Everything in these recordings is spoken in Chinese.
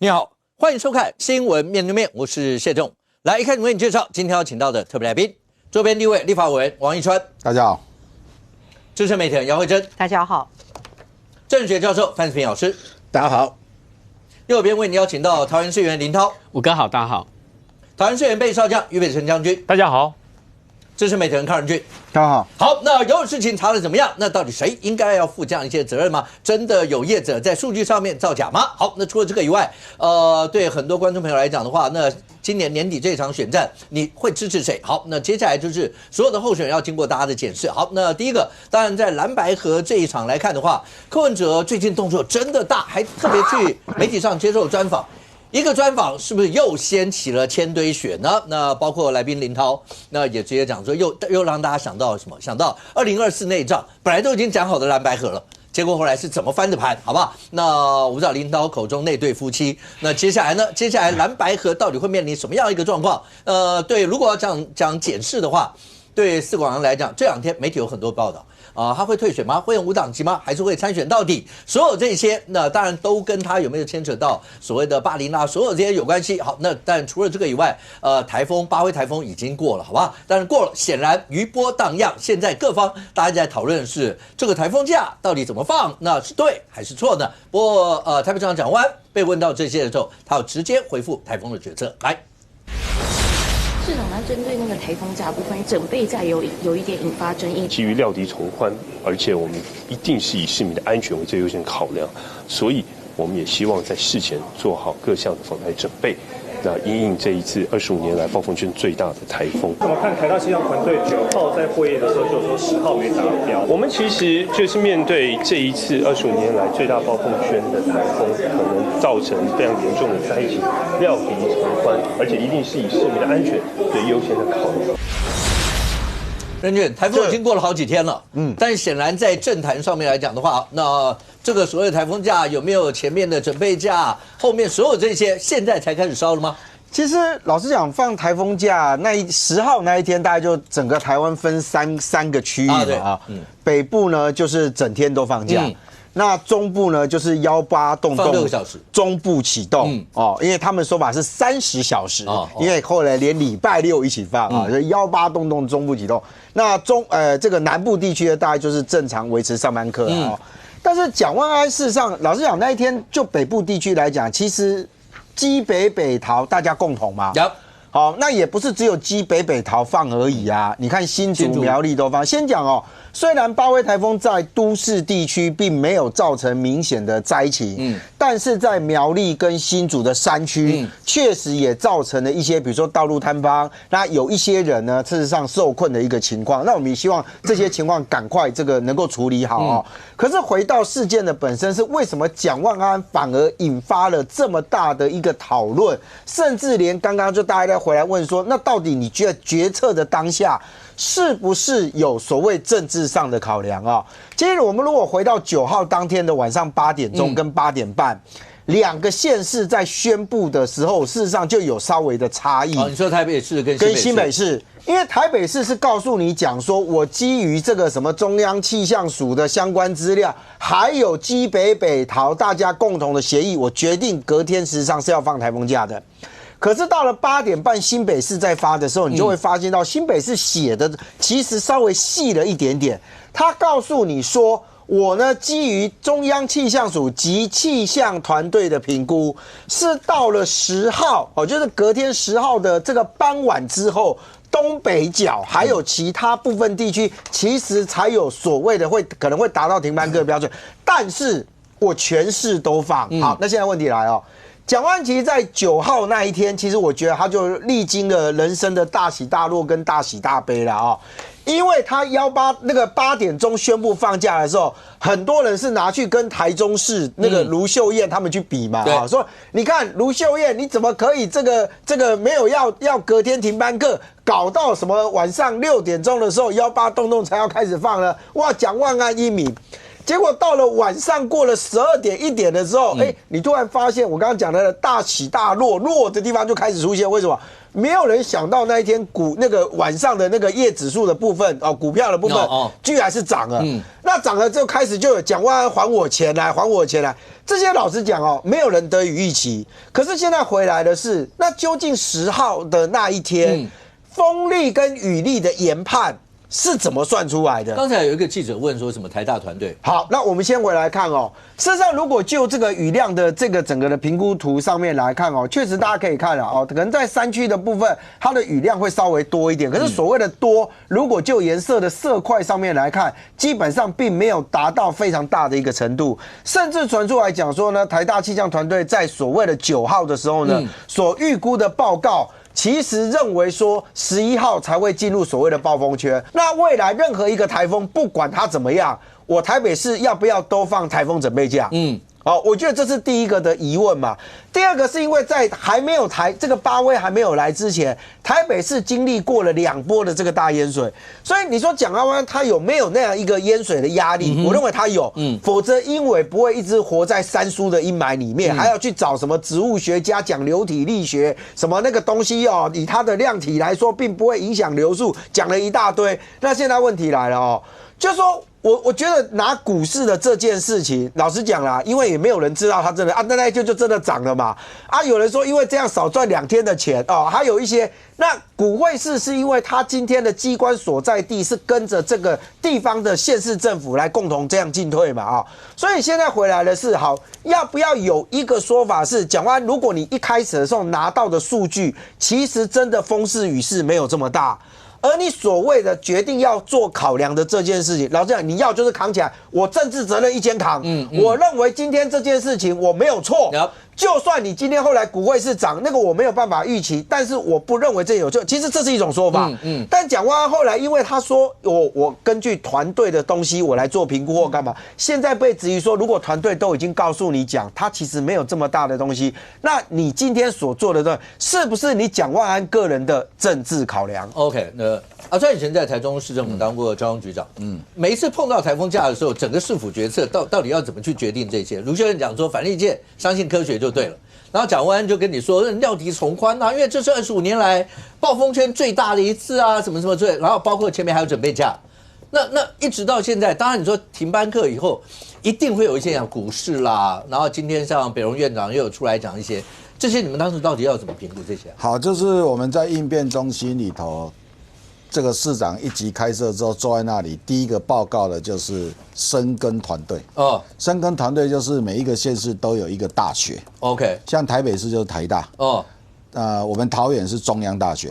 你好，欢迎收看《新闻面对面》，我是谢仲。来，一开始为你介绍今天要请到的特别来宾，周边立委立法委员王一川，大家好；资深媒体人姚慧珍，大家好；政治学教授范世平老师，大家好；右边为你邀请到桃园市议员林涛，五哥好，大家好；桃园市议员备少将俞北辰将军，大家好；资深媒体人康仁俊，大家好。好，那有事情查得怎么样？那到底谁应该要负这样一些责任吗？真的有业者在数据上面造假吗？好，那除了这个以外，对很多观众朋友来讲的话，那今年年底这场选战，你会支持谁？好，那接下来就是所有的候选人要经过大家的检视。好，那第一个，当然在蓝白河这一场来看的话，柯文哲最近动作真的大，还特别去媒体上接受专访。一个专访是不是又掀起了千堆雪呢？那包括来宾林涛，那也直接讲说又让大家想到什么？想到2024内战，本来都已经讲好的蓝白合了，结果后来是怎么翻的盘？好不好？那我不知道林涛口中那对夫妻，那接下来呢？接下来蓝白合到底会面临什么样一个状况？对，如果要讲检视的话，对四广阳来讲，这两天媒体有很多报道。他会退选吗？会用无党籍吗？还是会参选到底？所有这些，那当然都跟他有没有牵扯到所谓的霸凌啊，所有这些有关系。好，那但除了这个以外，八辉台风已经过了，好不好？但是过了，显然余波荡漾。现在各方大家在讨论的是这个台风假到底怎么放，那是对还是错呢？不过台北市长蒋万安被问到这些的时候，他有直接回复台风的决策。来。市长，那针对那个台风假部分，整备假有一点引发争议。基于料敌从宽，而且我们一定是以市民的安全为最优先考量，所以我们也希望在事前做好各项的防台准备。那因应这一次25年来暴风圈最大的台风，怎么看台大气象团队9号在会议的时候就说10号没达标？我们其实就是面对这一次25年来最大暴风圈的台风，可能造成非常严重的灾情，料敌从宽，而且一定是以市民的安全最优先的考量。任俊，台风已经过了好几天了，但是显然在政坛上面来讲的话，那这个所谓的台风假有没有前面的准备假，后面所有这些现在才开始烧了吗？其实老实讲，放台风假10号那一天，大概就整个台湾分三个区域嘛北部呢就是整天都放假。那中部呢，就是18动放6个小时，中部启动因为他们说法是30小时，因为后来连礼拜六一起放所以18动中部启动。那这个南部地区呢，大概就是正常维持上班课但是蒋万安事实上，老实讲那一天就北部地区来讲，其实基北桃大家共同嘛。好，那也不是只有基北桃放而已啊。你看新竹、苗栗都放。先讲虽然八威台风在都市地区并没有造成明显的灾情，但是在苗栗跟新竹的山区，确实也造成了一些，比如说道路坍方，那有一些人呢，事实上受困的一个情况。那我们也希望这些情况赶快这个能够处理好可是回到事件的本身，是为什么蒋万安反而引发了这么大的一个讨论，甚至连刚刚就大家回来问说，那到底你觉得决策的当下是不是有所谓政治上的考量接着我们如果回到9号当天的晚上8点钟跟8点半，2个县市在宣布的时候，事实上就有稍微的差异。你说台北市跟新北市，因为台北市是告诉你讲说，我基于这个什么中央气象署的相关资料，还有基北桃大家共同的协议，我决定隔天实际上是要放台风假的。可是到了8点半，新北市在发的时候，你就会发现到新北市写的其实稍微细了一点点。他告诉你说，我呢基于中央气象署及气象团队的评估，是到了10号就是隔天10号的这个傍晚之后，东北角还有其他部分地区，其实才有所谓的可能会达到停班课的标准。但是我全市都放。好，那现在问题来蒋万安其实在9号那一天，其实我觉得他就历经了人生的大起大落跟大喜大悲了因为他8点钟宣布放假的时候，很多人是拿去跟台中市那个卢秀燕他们去比嘛说你看卢秀燕你怎么可以这个没有要隔天停班课，搞到什么晚上6点钟的时候18动才要开始放呢？哇，蒋万安英明。结果到了晚上过了12点1点的时候，你突然发现我刚刚讲的大起大落，落的地方就开始出现。为什么？没有人想到那一天那个晚上的那个夜指数的部分哦，股票的部分居然是涨了。那涨了之后开始就有蒋万安还我钱来，还我钱来。这些老实讲哦，没有人得于预期。可是现在回来的是，那究竟10号的那一天，风力跟雨力的研判是怎么算出来的？刚才有一个记者问说什么台大团队？好，那我们先回来看哦。事实上，如果就这个雨量的这个整个的评估图上面来看哦，确实大家可以看了哦，可能在山区的部分，它的雨量会稍微多一点。可是所谓的多，如果就颜色的色块上面来看，基本上并没有达到非常大的一个程度。甚至传出来讲说呢，台大气象团队在所谓的9号的时候呢，所预估的报告。其实认为说11号才会进入所谓的暴风圈。那未来任何一个台风，不管它怎么样，我台北市要不要都放台风准备假？我觉得这是第一个的疑问嘛。第二个是因为在还没有这个8威还没有来之前，台北市经历过了2波的这个大淹水，所以你说蒋万安他有没有那样一个淹水的压力？我认为他有，否则英伟不会一直活在三叔的阴霾里面，还要去找什么植物学家讲流体力学，什么那个东西哦，以它的量体来说，并不会影响流速，讲了一大堆。那现在问题来了哦，就是说。我觉得拿股市的这件事情，老实讲啦，因为也没有人知道它真的那一天就真的涨了嘛。有人说因为这样少赚2天的钱哦，还有一些那股汇市是因为它今天的机关所在地是跟着这个地方的县市政府来共同这样进退嘛所以现在回来的是好，要不要有一个说法是，蒋万安，如果你一开始的时候拿到的数据，其实真的风势雨势没有这么大。而你所谓的决定要做考量的这件事情，老实讲，你要就是扛起来，我政治责任一肩扛。我认为今天这件事情我没有错。就算你今天后来股汇是涨，那个我没有办法预期，但是我不认为这有错。其实这是一种说法。但蒋万安后来因为他说我根据团队的东西我来做评估或干嘛，现在被质疑说，如果团队都已经告诉你讲，他其实没有这么大的东西，那你今天所做的是不是你蒋万安个人的政治考量 ？OK， 阿川以前在台中市政府当过交通局长，每一次碰到台风假的时候，整个市府决策到底要怎么去决定这些？卢秀燕讲说，反正一切相信科学就对了。然后蒋万安就跟你说料敌从宽啊，因为这是25年来暴风圈最大的一次啊，什么什么之类。然后包括前面还有准备假，那一直到现在，当然你说停班课以后，一定会有一些像股市啦，然后今天像北荣院长又有出来讲一些，这些你们当时到底要怎么评估这些？好，就是我们在应变中心里头。这个市长一级开设之后，坐在那里，第一个报告的就是深耕团队。深耕团队就是每一个县市都有一个大学。OK， 像台北市就是台大。我们桃园是中央大学。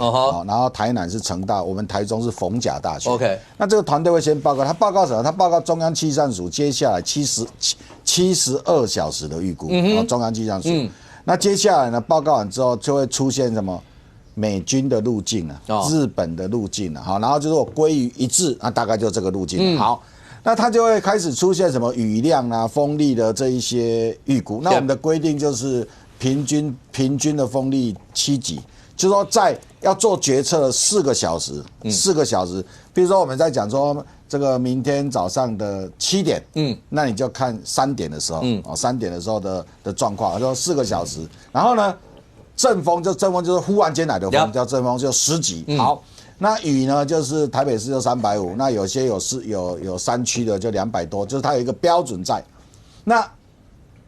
然后台南是成大，我们台中是逢甲大学。OK， 那这个团队会先报告，他报告什么？他报告中央气象署接下来72小时的预估。中央气象署。那接下来呢？报告完之后就会出现什么？美军的路径日本的路径好，然后就是我归于一致，那大概就这个路径好，那它就会开始出现什么雨量风力的这一些预估。那我们的规定就是平均的风力7级，就是说在要做决策的4个小时，4个小时，比如说我们在讲说这个明天早上的7点，那你就看3点的时候，3点的时候的状况，说4个小时，然后呢？阵风就是忽然间来的风，叫阵风，就10级。好，那雨呢，就是台北市就350，那有些有山区的就200多，就是它有一个标准在。那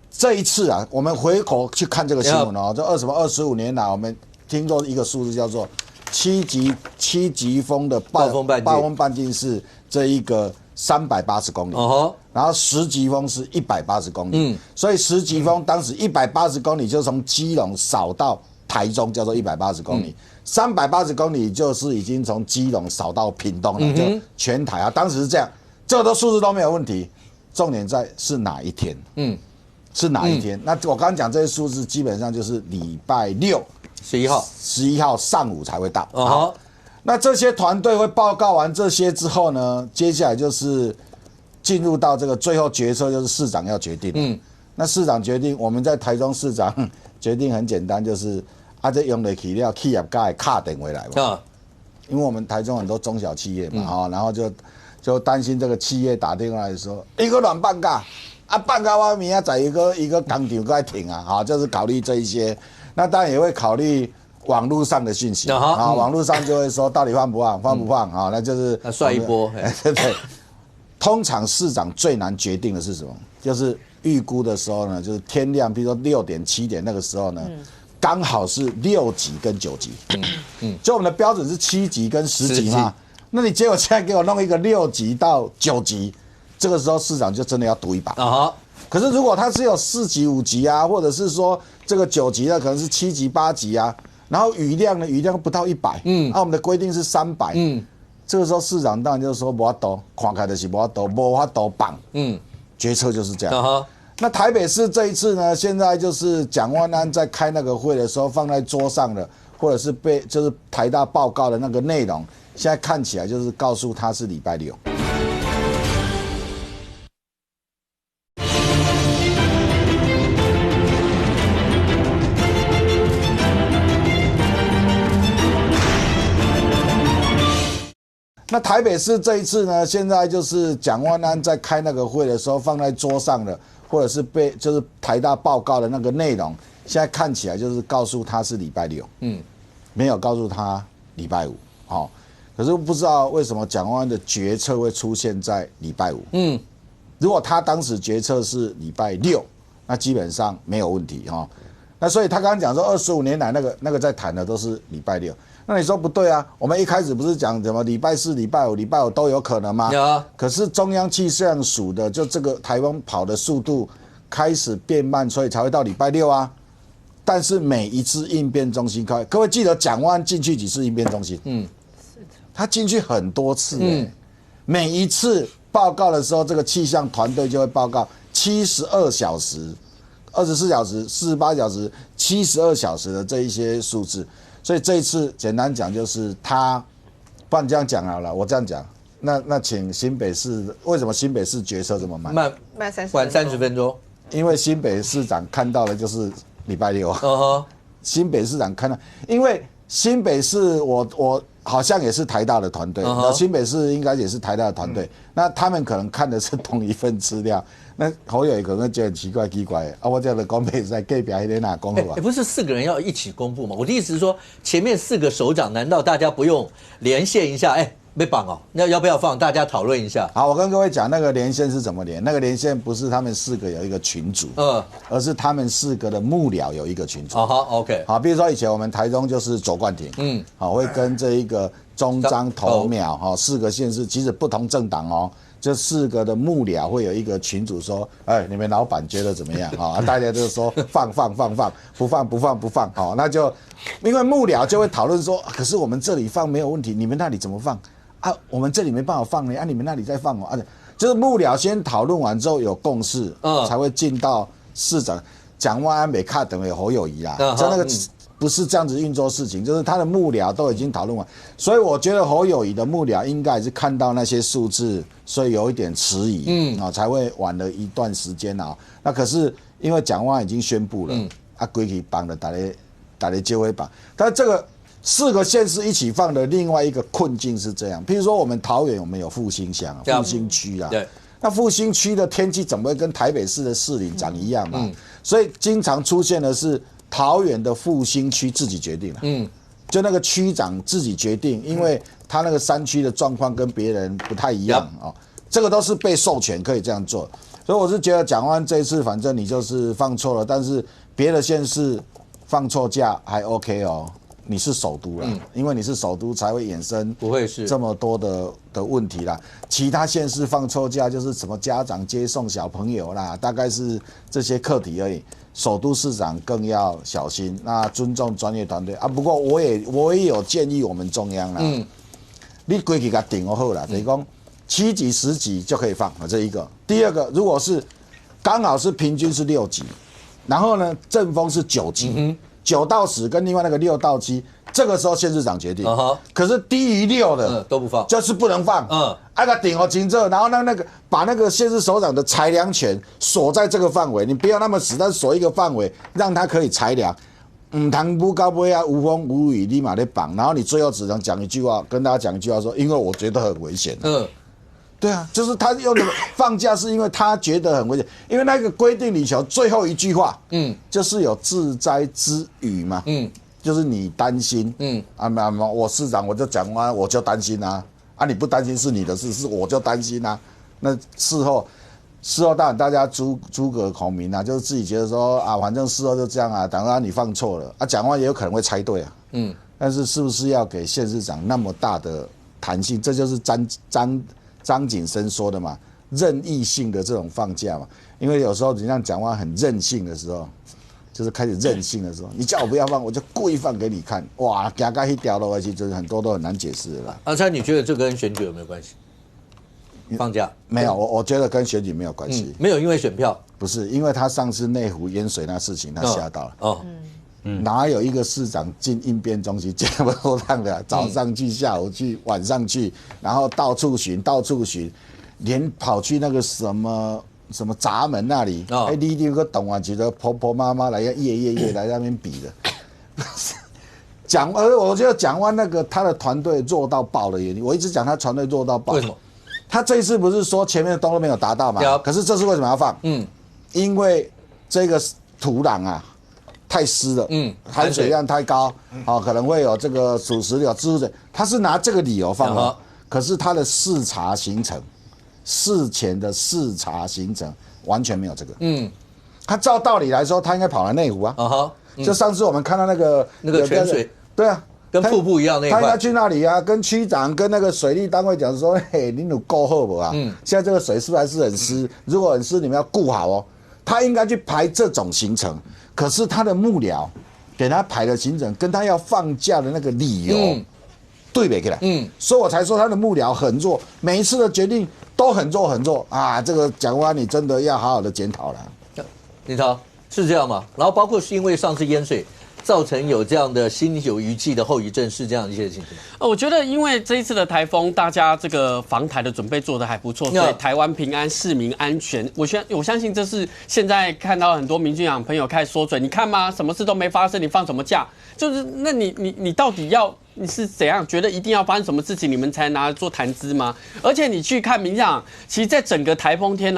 这一次我们回头去看这个新闻这25年来，我们听过一个数字叫做7级风的暴风半径是这一个380公里。然后10级风是180公里，所以10级风当时180公里就从基隆扫到台中，叫做180公里；380公里就是已经从基隆扫到屏东了，就全台当时是这样，这个数字都没有问题。重点在是哪一天？是哪一天？那我刚刚讲这些数字，基本上就是礼拜6，11号上午才会到。好，那这些团队会报告完这些之后呢，接下来就是进入到这个最后决策，就是市长要决定。那市长决定，我们在台中市长决定很简单，就是这用得起了企业家的卡点回来吧。因为我们台中很多中小企业嘛，然后就担心这个企业打电话来说，一个乱办假，办假我明仔载一个工厂该停就是考虑这一些。那当然也会考虑网络上的讯息啊，网络上就会说到底放不放，放不放啊？那就是帅一波，对对。通常市长最难决定的是什么？就是预估的时候呢，就是天亮，比如说6点、7点那个时候呢，刚好是6级跟9级。就我们的标准是7级跟10级嘛。那你结果现在给我弄一个6级到9级，这个时候市长就真的要赌一把啊。可是如果他是有4级、5级啊，或者是说这个9级的可能是7级、8级啊，然后雨量不到100，我们的规定是300，这个时候市长当然就是说没法度，看开的是没法度，没法度绑，决策就是这样。那台北市这一次呢，现在就是蒋万安在开那个会的时候放在桌上的，或者是就是台大报告的那个内容，现在看起来就是告诉他是礼拜6。那台北市这一次呢，现在就是蒋万安在开那个会的时候放在桌上的，或者是就是台大报告的那个内容，现在看起来就是告诉他是礼拜6，没有告诉他礼拜5，可是不知道为什么蒋万安的决策会出现在礼拜5，如果他当时决策是礼拜6，那基本上没有问题那所以他刚刚讲说25年来那个在谈的都是礼拜6。那你说不对啊？我们一开始不是讲什么礼拜4、礼拜5、礼拜5都有可能吗？可是中央气象署的就这个台风跑的速度开始变慢，所以才会到礼拜6啊。但是每一次应变中心开，各位记得蒋万安进去几次应变中心？他进去很多次每一次报告的时候，这个气象团队就会报告72小时、24小时、48小时、72小时的这一些数字。所以这一次简单讲就是他，不然这样讲好了，我这样讲，那请新北市，为什么新北市决策这么慢？晚30分钟，因为新北市长看到的就是礼拜6，新北市长看到，因为新北市我好像也是台大的团队，那新北市应该也是台大的团队，那他们可能看的是同一份资料。那侯友宜可能觉得很奇怪啊！我这样的公配在隔壁还得哪公布啊？不是4个人要一起公布吗？我的意思是说，前面4个首长，难道大家不用连线一下？被绑哦，那要不要放？大家讨论一下。好，我跟各位讲那个连线是怎么连。那个连线不是他们4个有一个群组，而是他们4个的幕僚有一个群组。好 ，OK。好，比如说以前我们台中就是左冠廷，好，会跟这一个中彰投苗，4个县市其实不同政党这4个的幕僚会有一个群组说，你们老板觉得怎么样大家就说放，不放，那就因为幕僚就会讨论说，可是我们这里放没有问题，你们那里怎么放啊？我们这里没办法放呢，你们那里再放就是幕僚先讨论完之后有共识，才会进到市长蒋万安没卡等于侯友宜啦，就那个。不是这样子运作事情，就是他的幕僚都已经讨论完，所以我觉得侯友宜的幕僚应该也是看到那些数字，所以有一点迟疑，才会晚了一段时间那可是因为蒋万安已经宣布了，规矩绑了，大家就会绑。但这个4个县市一起放的另外一个困境是这样，譬如说我们桃园我们有复兴乡、复兴区对。那复兴区的天气怎么会跟台北市的士林长一样嘛？所以经常出现的是。桃园的复兴区自己决定了，就那个区长自己决定，因为他那个山区的状况跟别人不太一样这个都是被授权可以这样做，所以我是觉得蒋万安这一次反正你就是放错了，但是别的县市放错假还 OK 你是首都啦，因为你是首都才会衍生不会是这么多的问题啦。其他县市放错假就是什么家长接送小朋友啦，大概是这些课题而已。首都市长更要小心，那尊重专业团队不过我也有建议我们中央啦，你规矩给它定好啦，等于讲7级10级就可以放这一个。第二个，如果是刚好是平均是6级，然后呢阵风是9级，9到10跟另外那个6到7，这个时候县市长决定。可是低于6的都不放，就是不能放。个顶清楚，然后把那个县市首长的裁量权锁在这个范围，你不要那么死，但锁一个范围，让他可以裁量。通不高不啊，无风无雨，立马在绑，然后你最后只能讲一句话，跟大家讲一句话说，因为我觉得很危险。对啊，就是他用的放假是因为他觉得很危险，因为那个规定里头最后一句话，就是有致灾之雨嘛，就是你担心，我市长我就讲啊，我就担心啊，你不担心是你的事，是我就担心啊。那事后当然大家诸葛孔明啊，就是自己觉得说啊，反正事后就这样啊，等到你放错了啊，讲话也有可能会猜对啊，但是是不是要给县市长那么大的弹性？这就是张景生说的嘛，任意性的这种放假嘛，因为有时候你这样讲话很任性的时候。就是开始任性的时候，你叫我不要放，我就故意放给你看。哇，加一条了，其实很多都很难解释的啦。阿川，你觉得这跟选举有没有关系？放假没有，我觉得跟选举没有关系。没有，因为选票不是，因为他上次内湖淹水那事情，他吓到了。哪有一个市长进应变中心这么多趟的？早上去，下午去，晚上去，然后到处巡，连跑去那个什么闸门那里，你那个董完局的婆婆妈妈来夜来那边比的。我觉得蒋万那个他的团队弱到爆的原因，我一直讲他团队弱到爆。为什么？他这一次不是说前面的都没有达到嘛？可是这次为什么要放？因为这个土壤啊太湿了，含水量太高，可能会有这个属石榴、蜘蛛水，他是拿这个理由放的。可是他的视察行程。事前的视察行程完全没有这个，他照道理来说，他应该跑来内湖啊，就上次我们看到那个泉水，对啊，跟瀑布一样那一块，他应该去那里啊，跟区长跟那个水利单位讲说，嘿，你有够好不啊？现在这个水是不是还是很湿？如果很湿，你们要顾好哦。他应该去排这种行程，可是他的幕僚给他排的行程，跟他要放假的那个理由。对不起来，所以我才说他的幕僚很弱，每一次的决定都很弱啊！这个蒋万安你真的要好好的检讨了。林超是这样吗？然后包括是因为上次淹水，造成有这样的心有余悸的后遗症，是这样一些情形。我觉得因为这一次的台风，大家这个防台的准备做得还不错，所以台湾平安，市民安全。我相信这是现在看到很多民进党朋友开始说嘴，你看吗？什么事都没发生，你放什么假？就是那你到底你是怎样觉得一定要发生什么事情，你们才拿来做谈资吗？而且你去看民进党，其实在整个台风天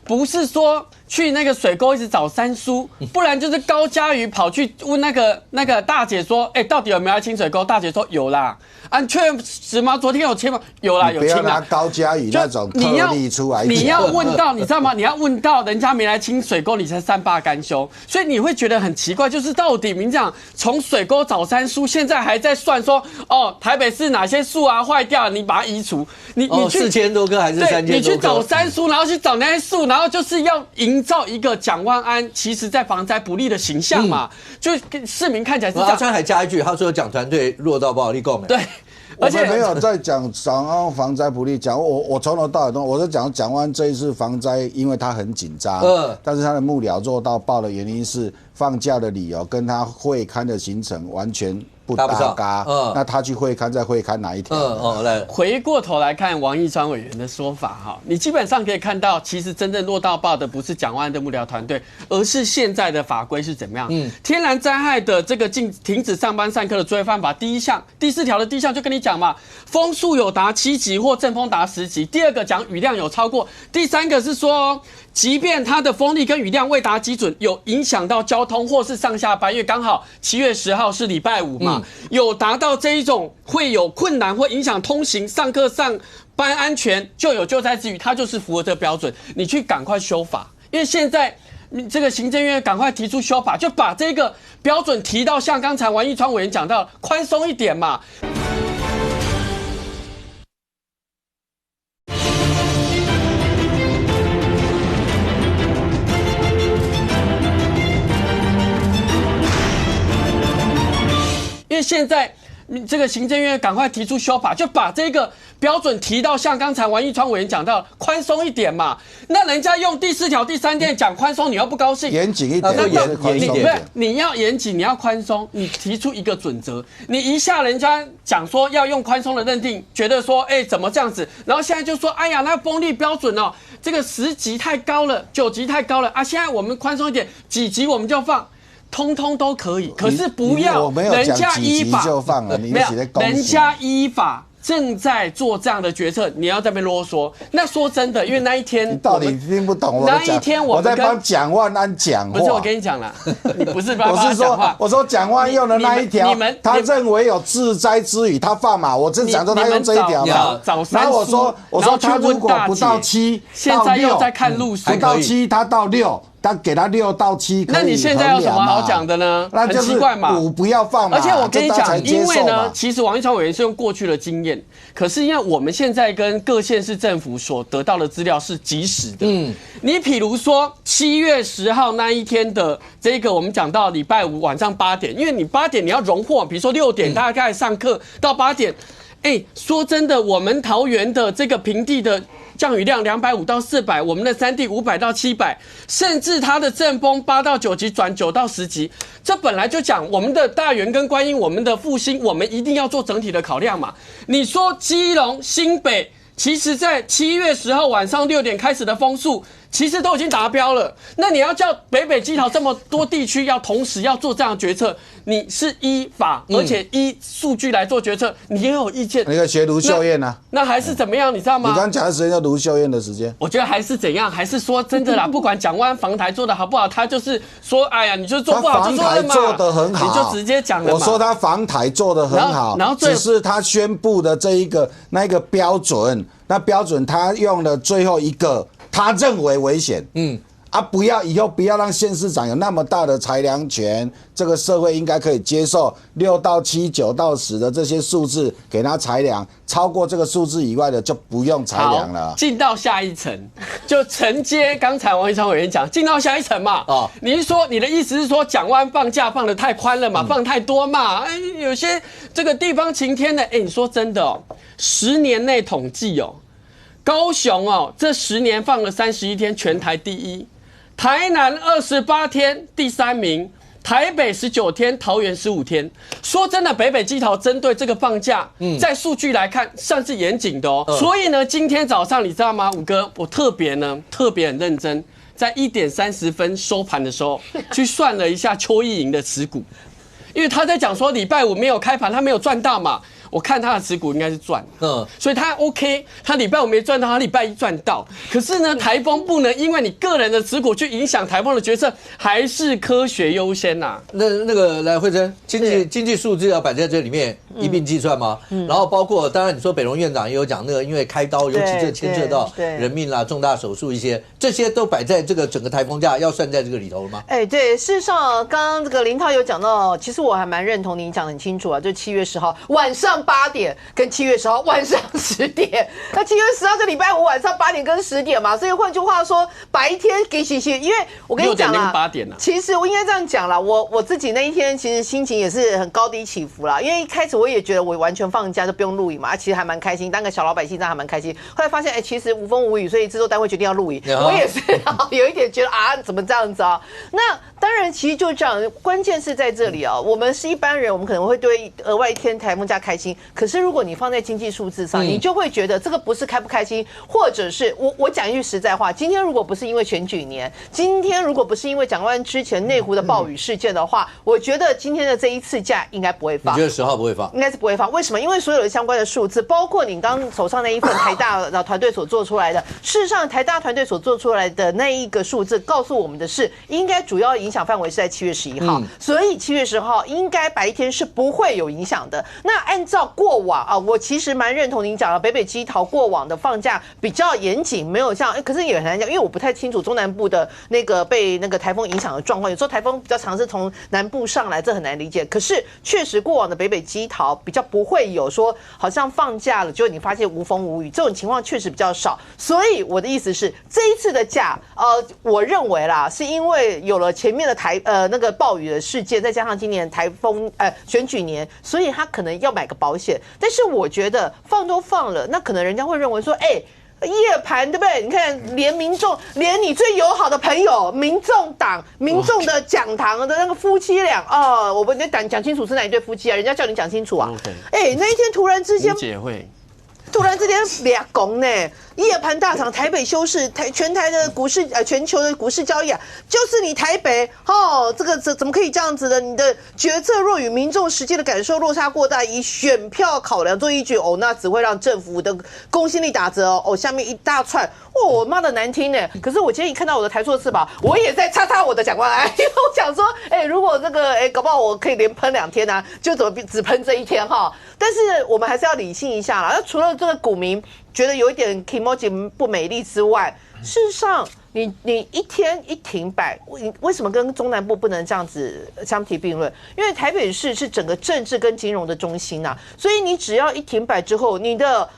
不是说去那个水沟一直找三叔，不然就是高嘉瑜跑去问那个大姐说，到底有没有要清水沟？大姐说有啦，确实吗？昨天有清吗？有啦，有清啦。不要拿高嘉瑜那种特例出来讲。你要问到，你知道吗？你要问到人家没来清水沟，你才善罢甘休。所以你会觉得很奇怪，就是到底民进党从水沟找三叔，现在还在算说，台北市哪些树啊坏掉，你把它移除。你去4000多棵还是3000多棵？你去找三叔，然后去找那些树，然后就是要营造一个蒋万安其实在防灾不利的形象嘛，就市民看起来是这样。阿川还加一句，他说蒋团队弱到爆，你够没？对。而且没有在讲蒋万安防灾不利，我从头到尾我是讲蒋万安这一次防灾，因为他很紧张，但是他的幕僚弱到爆的原因是放假的理由跟他会勘的行程完全不搭嘎，那他去会勘在会勘哪一条？来回过头来看王义川委员的说法你基本上可以看到，其实真正落到爆的不是蒋万安的幕僚团队，而是现在的法规是怎么样？天然灾害的这个停止上班上课的作业方法，第4条的第1项就跟你讲嘛，风速有达7级或阵风达10级。第2个讲雨量有超过，第3个是说，即便它的风力跟雨量未达基准，有影响到交通或是上下班，因为刚好7月10号是礼拜5嘛。有达到这一种会有困难或影响通行、上课上班安全，就有救灾之余，它就是符合这个标准。你去赶快修法，因为现在这个行政院赶快提出修法，就把这个标准提到像刚才王义川委员讲到宽松一点嘛。因为现在这个行政院赶快提出修法，就把这个标准提到像刚才王义川委员讲到宽松一点嘛。那人家用第4条第3点讲宽松，你要不高兴？严谨一点，宽松一点。你要严谨，你要宽松，你提出一个准则，你一下人家讲说要用宽松的认定，觉得说怎么这样子，然后现在就说哎呀那风力标准这个10级太高了，9级太高了啊，现在我们宽松一点，几级我们就放。通通都可以，可是不要人家依法，就放了，没有人家依法正在做这样的决策，你要在那边啰嗦。那说真的，因为那一天你到底听不懂我那一天我在帮蒋万安讲话。不是我跟你讲了，你不是帮他讲话。我说蒋万用的那一条，他认为有自灾之语，他放嘛。我只讲说他用这一条嘛。然后我说他如果不到7，现在又在看路数，不到7，他到6。他给他6到7，那你现在有什么好讲的呢？那就是很奇怪嘛5不要放嘛。而且我跟你讲，因为呢，其实王一川委员是用过去的经验，可是因为我们现在跟各县市政府所得到的资料是即时的。你比如说7月10号那一天的这个，我们讲到礼拜5晚上8点，因为你8点你要荣获，比如说6点大概上课到8点，说真的，我们桃园的这个平地的降雨量250到400，我们的山地500到700，甚至它的阵风8到9级转9到10级，这本来就讲我们的大园跟观音，我们的复兴，我们一定要做整体的考量嘛。你说基隆、新北，其实在7月10号晚上6点开始的风速，其实都已经达标了。那你要叫北基桃这么多地区要同时要做这样的决策，你是依法而且依数据来做决策，你也有意见。那个学卢秀燕啊，那还是怎么样，你知道吗？你刚讲的时间叫卢秀燕的时间，我觉得还是怎样，还是说真的啦，不管蒋万安防台做的好不好，他就是说，哎呀，你就做不好就说了嘛，他防台做得很好，你就直接讲了嘛。我说他防台做得很好，然后只是他宣布的那一个标准，那标准他用了最后一个。他认为危险，以后不要让县市长有那么大的裁量权，这个社会应该可以接受6到7、9到10的这些数字给他裁量，超过这个数字以外的就不用裁量了。进到下一层，就承接刚才王一川委员讲，进到下一层嘛。你的意思是说，蒋万安放假放得太宽了嘛，放太多嘛？有些这个地方晴天的，你说真的10年内统计高雄这10年放了31天，全台第1；台南28天，第3名；台北19天，桃园15天。说真的，北基桃针对这个放假，在数据来看算是严谨的所以呢，今天早上你知道吗，五哥，我特别很认真，在1点30分收盘的时候去算了一下邱意莹的持股，因为他在讲说礼拜5没有开盘，他没有赚到嘛。我看他的持股应该是赚，所以他 OK， 他礼拜5没赚到，他礼拜1赚到。可是呢，台风不能因为你个人的持股去影响台风的决策，还是科学优先呐。那个来，慧珍，经济数字要摆在这里面一并计算吗？然后包括当然你说北荣院长也有讲那个，因为开刀，尤其这牵涉到人命啦、重大手术一些，这些都摆在这个整个台风假要算在这个里头了吗？对，事实上刚刚这个林涛有讲到，其实我还蛮认同你讲得很清楚啊，就7月10号晚上8点跟7月10号晚上10点，那7月10号是礼拜5晚上8点跟10点嘛，所以换句话说，白天给洗，因为我跟你讲啦，8点啊，其实我应该这样讲啦，我自己那一天其实心情也是很高低起伏啦，因为一开始我也觉得我完全放假就不用录影嘛，其实还蛮开心，当个小老百姓这样还蛮开心。后来发现，其实无风无雨，所以制作单位决定要录影，我也是有一点觉得怎么这样子啊？那当然，其实就这样，关键是在这里啊，我们是一般人，我们可能会对额外1天台风假开心，可是如果你放在经济数字上，你就会觉得这个不是开不开心，或者是我讲一句实在话，今天如果不是因为选举年，今天如果不是因为蒋万安之前内湖的暴雨事件的话，我觉得今天的这一次假应该不会放。你觉得10号不会放？应该是不会放。为什么？因为所有的相关的数字，包括你刚手上那一份台大团队所做出来的，事实上台大团队所做出来的那一个数字告诉我们的是，应该主要影响范围是在7月11号，所以7月10号应该白天是不会有影响的。那按照过往啊，我其实蛮认同您讲的，北基桃过往的放假比较严谨，没有像，可是也很难讲，因为我不太清楚中南部的那个被那个台风影响的状况，有时候台风比较常是从南部上来，这很难理解。可是确实过往的北基桃比较不会有说好像放假了，就你发现无风无雨这种情况确实比较少。所以我的意思是，这一次的假，我认为啦，是因为有了前面的那个暴雨的事件，再加上今年台风选举年，所以他可能要买个保险。但是我觉得放都放了，那可能人家会认为说，夜盘对不对？你看，连民众，连你最友好的朋友，民众党、民众的讲堂的那个夫妻俩我们讲清楚是哪一对夫妻啊？人家叫你讲清楚啊！那一天突然之间，姐会。突然之间俩拱呢，夜盘大涨，台北休市，全台的股市全球的股市交易啊，就是你台北这个怎么可以这样子的？你的决策若与民众实际的感受落差过大，以选票考量做依据那只会让政府的公信力打折下面一大串我妈的难听呢。可是我今天一看到我的台塑四宝，我也在叉叉我的蒋万安，因为我想说，如果这个搞不好我可以连喷2天啊，就怎么只喷这一天哈？但是我们还是要理性一下啦。那除了这个股民觉得有一点 kimoji 不美丽之外，事实上你一天一停摆，为什么跟中南部不能这样子相提并论？因为台北市是整个政治跟金融的中心啊，所以你只要一停摆之后，你的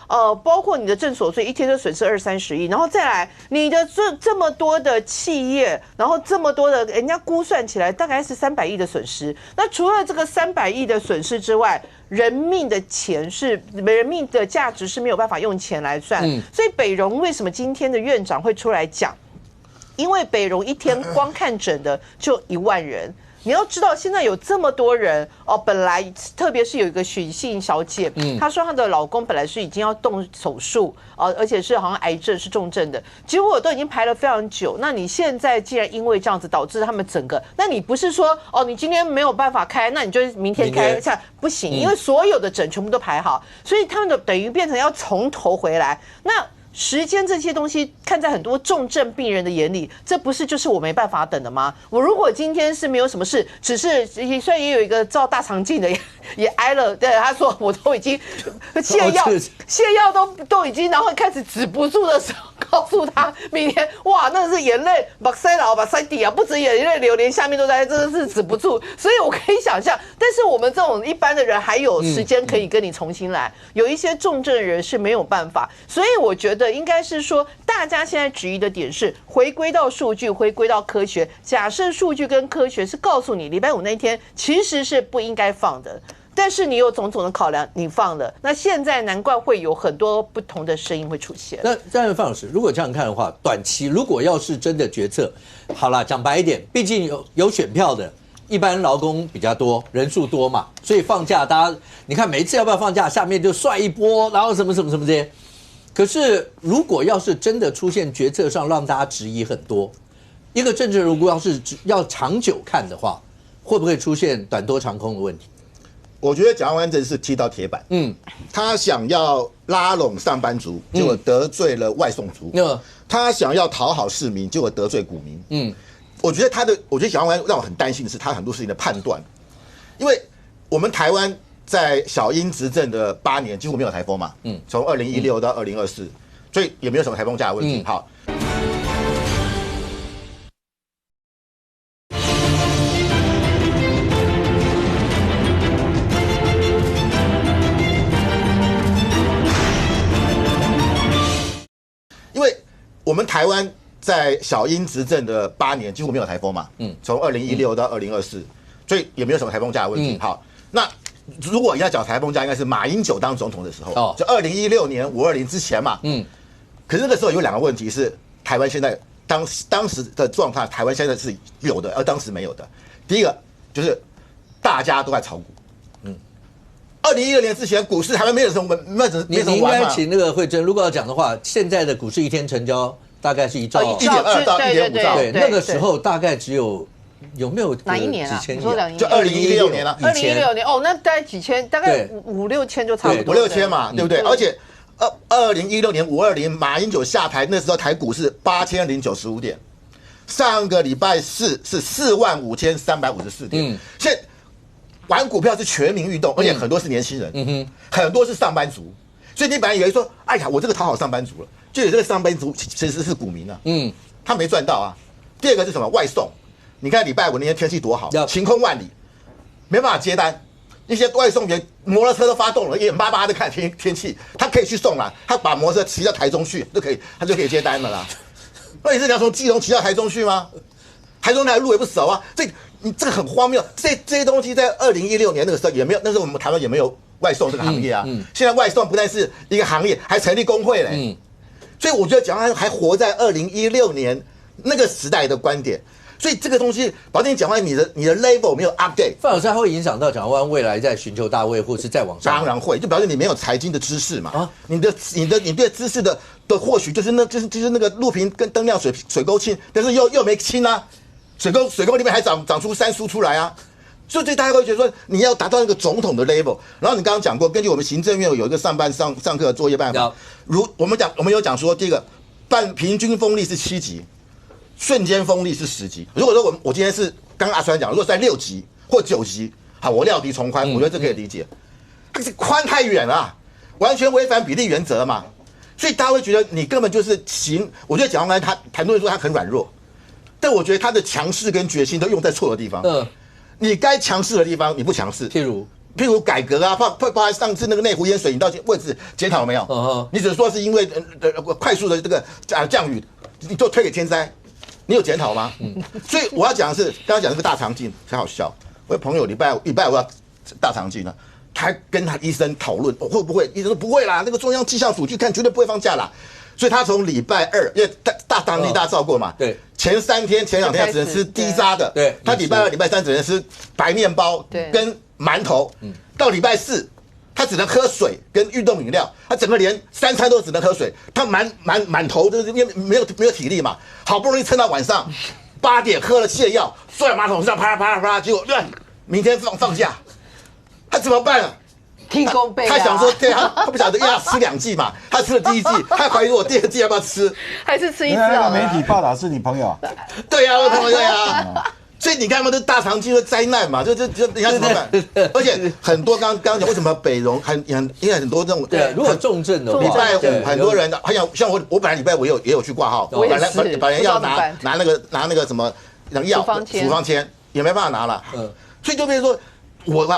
包括你的正所税一天就损失20-30亿，然后再来你的这么多的企业，然后这么多的人家估算起来大概是300亿的损失。那除了这个300亿的损失之外，人命的钱是人命的价值是没有办法用钱来算，所以北荣为什么今天的院长会出来讲？因为北荣一天光看诊的就1万人，你要知道现在有这么多人本来特别是有一个许姓小姐，她说她的老公本来是已经要动手术而且是好像癌症是重症的，结果都已经排了非常久。那你现在既然因为这样子导致他们整个，那你不是说你今天没有办法开，那你就明天开下不行，因为所有的诊全部都排好，所以他们的等于变成要从头回来。那时间这些东西看在很多重症病人的眼里，这不是就是我没办法等的吗？我如果今天是没有什么事，只是虽然也有一个照大肠镜的也挨了，对，他说我都已经泻药都已经，然后开始止不住的时候，告诉他明天哇，那是眼泪把腮老把腮底啊，不止眼泪流，连下面都在，真的是止不住。所以我可以想象，但是我们这种一般的人还有时间可以跟你重新来，有一些重症人是没有办法，所以我觉得应该是说，大家现在质疑的点是回归到数据，回归到科学。假设数据跟科学是告诉你，礼拜五那一天其实是不应该放的。但是你有种种的考量，你放了，那现在难怪会有很多不同的声音会出现。那这样，范老师，如果这样看的话，短期如果要是真的决策，好了，讲白一点，毕竟有选票的，一般劳工比较多，人数多嘛，所以放假大家，你看每一次要不要放假，下面就帅一波，然后什么什么什么这些。可是如果要是真的出现决策上让大家质疑很多，一个政治如果要长久看的话，会不会出现短多长空的问题？我觉得蒋万安这是踢到铁板，他想要拉拢上班族，结果得罪了外送族，他想要讨好市民，结果得罪股民，我觉得蒋万安让我很担心的是他很多事情的判断，因为我们台湾在小英执政的8年几乎没有台风嘛，从2016到2024，所以也没有什么台风假的问题，好。因为我们台湾在小英执政的8年几乎没有台风嘛，从2016到2024，所以也没有什么台风假的问题。好，那如果要讲台风假，应该是马英九当总统的时候，就2016年520之前嘛。可是那个时候有2个问题是台湾现在当时的状态，台湾现在是有的，而当时没有的。第一个就是大家都在炒股。2016年之前，股市台湾没有什么玩法。你应该请那个慧珍，如果要讲的话，现在的股市一天成交大概是1兆1.2到1.5兆。对，那个时候大概只有没有哪一年啊？几千亿？就2016年了。2016年那大概几千，大概5-6千就差不多。5-6千嘛，对不对？而且2016年520，马英九下台那时候台股是8095点，上个礼拜四是45354点。现在玩股票是全民运动，而且很多是年轻人，很多是上班族，所以你本来以为说，哎呀，我这个讨好上班族了，就有这个上班族其实是股民啊，他没赚到啊。第二个是什么？外送，你看礼拜五那天天气多好，晴空万里，没办法接单，一些外送员摩托车都发动了，眼巴巴的看天气，他可以去送啦，他把摩托车骑到台中去都可以，他就可以接单了啦。那你是要从基隆骑到台中去吗？台中那路也不熟啊，你这个很荒谬。这些东西在2016年那个时候也没有，那时候我们台湾也没有外送这个行业啊。现在外送不但是一个行业，还成立工会嘞。所以我觉得蒋万安还活在2016年那个时代的观点。所以这个东西，保证蒋万安你的 level 没有 update， 范老师，它会影响到蒋万安未来在寻求大位或是再往上？当然会，就表示你没有财经的知识嘛。你对知识的或许就是那个路平跟灯亮水沟清，但是又没清啊，水沟里面还长出山苏出来啊。所以大家会觉得说，你要达到那个总统的 level。然后你刚刚讲过，根据我们行政院有一个上课作业办法，我们有讲说，第一个平均风力是7级，瞬间风力是10级。如果说我今天是刚阿川讲，如果在6级或9级，好，我料敌从宽，我觉得这可以理解。但是宽太远了，完全违反比例原则嘛。所以大家会觉得你根本就是我觉得蒋万安他很多人说他很软弱，但我觉得他的强势跟决心都用在错的地方。你该强势的地方你不强势，譬如改革啊，包括上次那个内湖淹水，你到位置检讨有没有？你只是说是因为快速的这个降雨，你就推给天灾，你有检讨吗？所以我要讲的是，刚刚讲这个大肠镜很好笑。我的朋友礼拜五要大肠镜呢，他跟他医生讨论会不会，医生说不会啦，那个中央气象署去看绝对不会放假啦。所以他从礼拜2，因为大肠镜大家照过嘛，对，前2天只能吃低渣的，对，他礼拜2、礼拜3只能吃白面包跟馒头，到礼拜4他只能喝水跟运动饮料，他整个连3餐都只能喝水，他满头就是因为没有体力嘛，好不容易撑到晚上8点喝了泻药，坐在马桶上啪啦啪啦，结果明天放假，他怎么办啊？提供备他想说，对他不晓得要吃2剂嘛，他吃了第1剂，他怀疑我第2剂要不要吃，还是吃一次那个媒体报道是你朋友？对呀，我朋友对呀。所以你看嘛，这大肠镜的灾难嘛，这你看怎么办？而且很多刚刚讲为什么北荣因为很多这种对，如果重症的话，礼拜5很多人好像我本来礼拜5也有去挂号，本来要拿那个什么药处方签也没办法拿了，所以就变成说，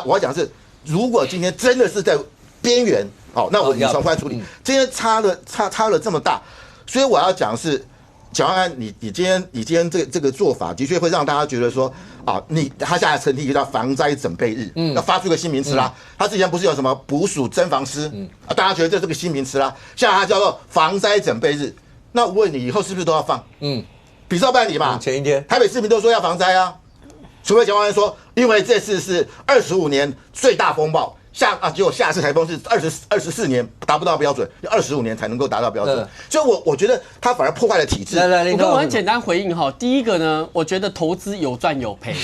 我要讲是。如果今天真的是在边缘，好，那我以从宽处理。今天差了这么大，所以我要讲的是，蒋万安，你今天这个做法的确会让大家觉得说，他现在成立一个叫防灾准备日，要发出一个新名词啦。他之前不是有什么捕鼠侦防师，大家觉得这是个新名词啦，现在它叫做防灾准备日。那我问你，以后是不是都要放？比照办理嘛。前一天，台北市民都说要防灾啊。除非蒋万安说，因为这次是25年最大风暴，结果下次台风是24年达不到标准，25年才能够达到标准。所以我觉得他反而破坏了体制。我很简单回应哈，第一个呢，我觉得投资有赚有赔。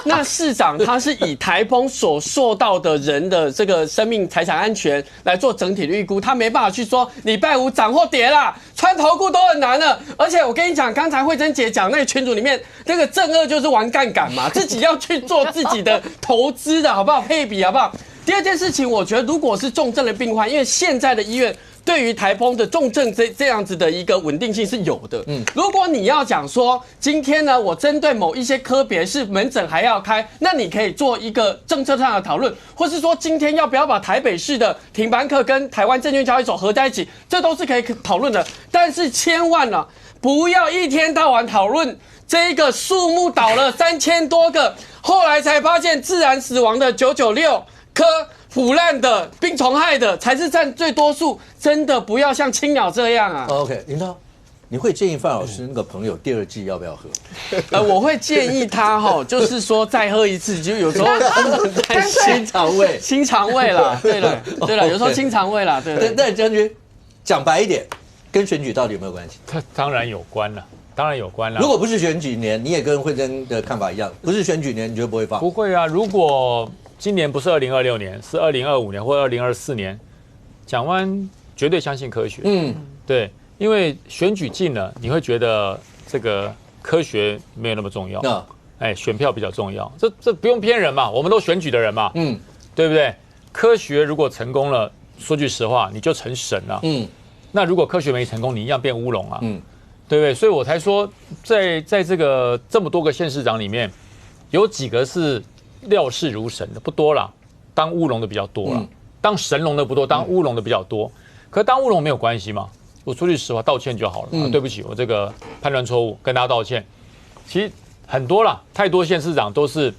那市长他是以台风所受到的人的这个生命财产安全来做整体的预估，他没办法去说礼拜5涨或跌啦，穿头裤都很难了。而且我跟你讲，刚才慧珍姐讲那个群组里面，那个正二就是玩杠杆嘛，自己要去做自己的投资的好不好？配比好不好？第二件事情，我觉得如果是重症的病患，因为现在的医院对于台风的重症这样子的一个稳定性是有的。如果你要讲说今天呢，我针对某一些科别是门诊还要开，那你可以做一个政策上的讨论，或是说今天要不要把台北市的停班课跟台湾证券交易所合在一起，这都是可以讨论的。但是千万呢，不要一天到晚讨论这个树木倒了3000多个，后来才发现自然死亡的996。科腐烂的、病虫害的才是占最多数，真的不要像青鸟这样啊。OK， 林涛，你会建议范老师那个朋友第2剂要不要喝？我会建议他就是说再喝一次，就有时候新肠胃啦。对了，有时候新肠胃啦。对。那将军讲白一点，跟选举到底有没有关系？当然有关了。如果不是选举年，你也跟慧珍的看法一样，不是选举年，你觉得不会放？不会啊，如果今年不是2026年，是2025年或2024年，蒋万安绝对相信科学。对，因为选举近了，你会觉得这个科学没有那么重要。选票比较重要。这不用骗人嘛，我们都选举的人嘛。对不对？科学如果成功了，说句实话，你就成神了。那如果科学没成功，你一样变乌龙啊。对不对？所以我才说，在这个这么多个县市长里面，有几个是料事如神的，不多啦，当乌龙的比较多啦，当神龙的不多，当乌龙的比较多。可当乌龙没有关系嘛，我说句实话，道歉就好了。对不起，我这个判断错误，跟大家道歉。其实很多啦，太多县市长都是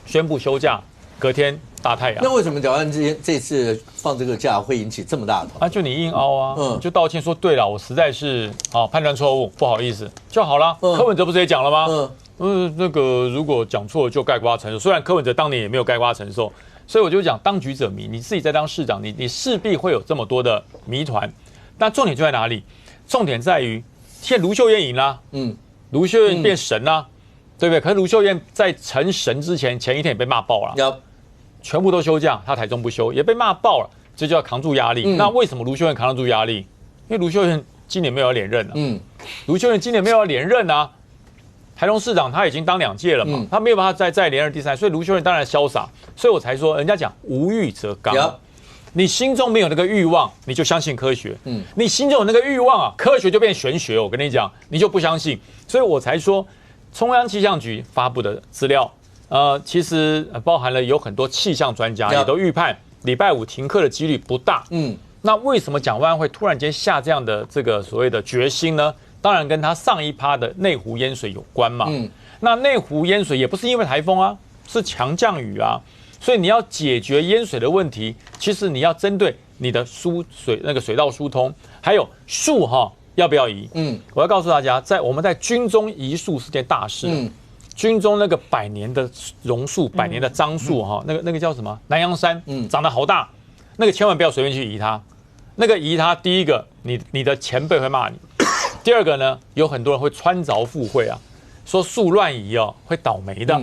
宣布休假，隔天大太阳。那为什么蒋万安这次放这个假会引起这么大的讨论？就你硬凹啊，就道歉说对了，我实在是判断错误，不好意思就好了。柯文哲不是也讲了吗？那个如果讲错了就概括承受。虽然柯文哲当年也没有概括承受，所以我就讲当局者迷，你自己在当市长，你势必会有这么多的谜团。那重点就在哪里？重点在于现在卢秀燕赢啦，卢秀燕变神啦，对不对？可是卢秀燕在成神之前，前一天也被骂爆了，全部都休假，他台中不休，也被骂爆了，这就要扛住压力。那为什么卢秀燕扛得住压力？因为卢秀燕今年没有要连任了，卢秀燕今年没有要连任啊。台中市长他已经当2届了嘛，他没有办法再连任第3，所以卢秀燕当然潇洒，所以我才说，人家讲无欲则刚。你心中没有那个欲望，你就相信科学。你心中有那个欲望啊，科学就变玄学。我跟你讲，你就不相信，所以我才说，中央气象局发布的资料，其实包含了有很多气象专家也都预判礼拜5停课的几率不大。那为什么蒋万安会突然间下这样的这个所谓的决心呢？当然跟他上一趴的内湖淹水有关嘛。那内湖淹水也不是因为台风啊，是强降雨啊。所以你要解决淹水的问题，其实你要针对你的水道疏通，还有树要不要移？我要告诉大家，我们在军中移树是件大事。军中那个100年的榕树、100年的樟树那个叫什么？南洋山，长得好大，那个千万不要随便去移它。那个移它，第一个你的前辈会骂你，第二个呢，有很多人会穿凿附会啊，说树乱移会倒霉的。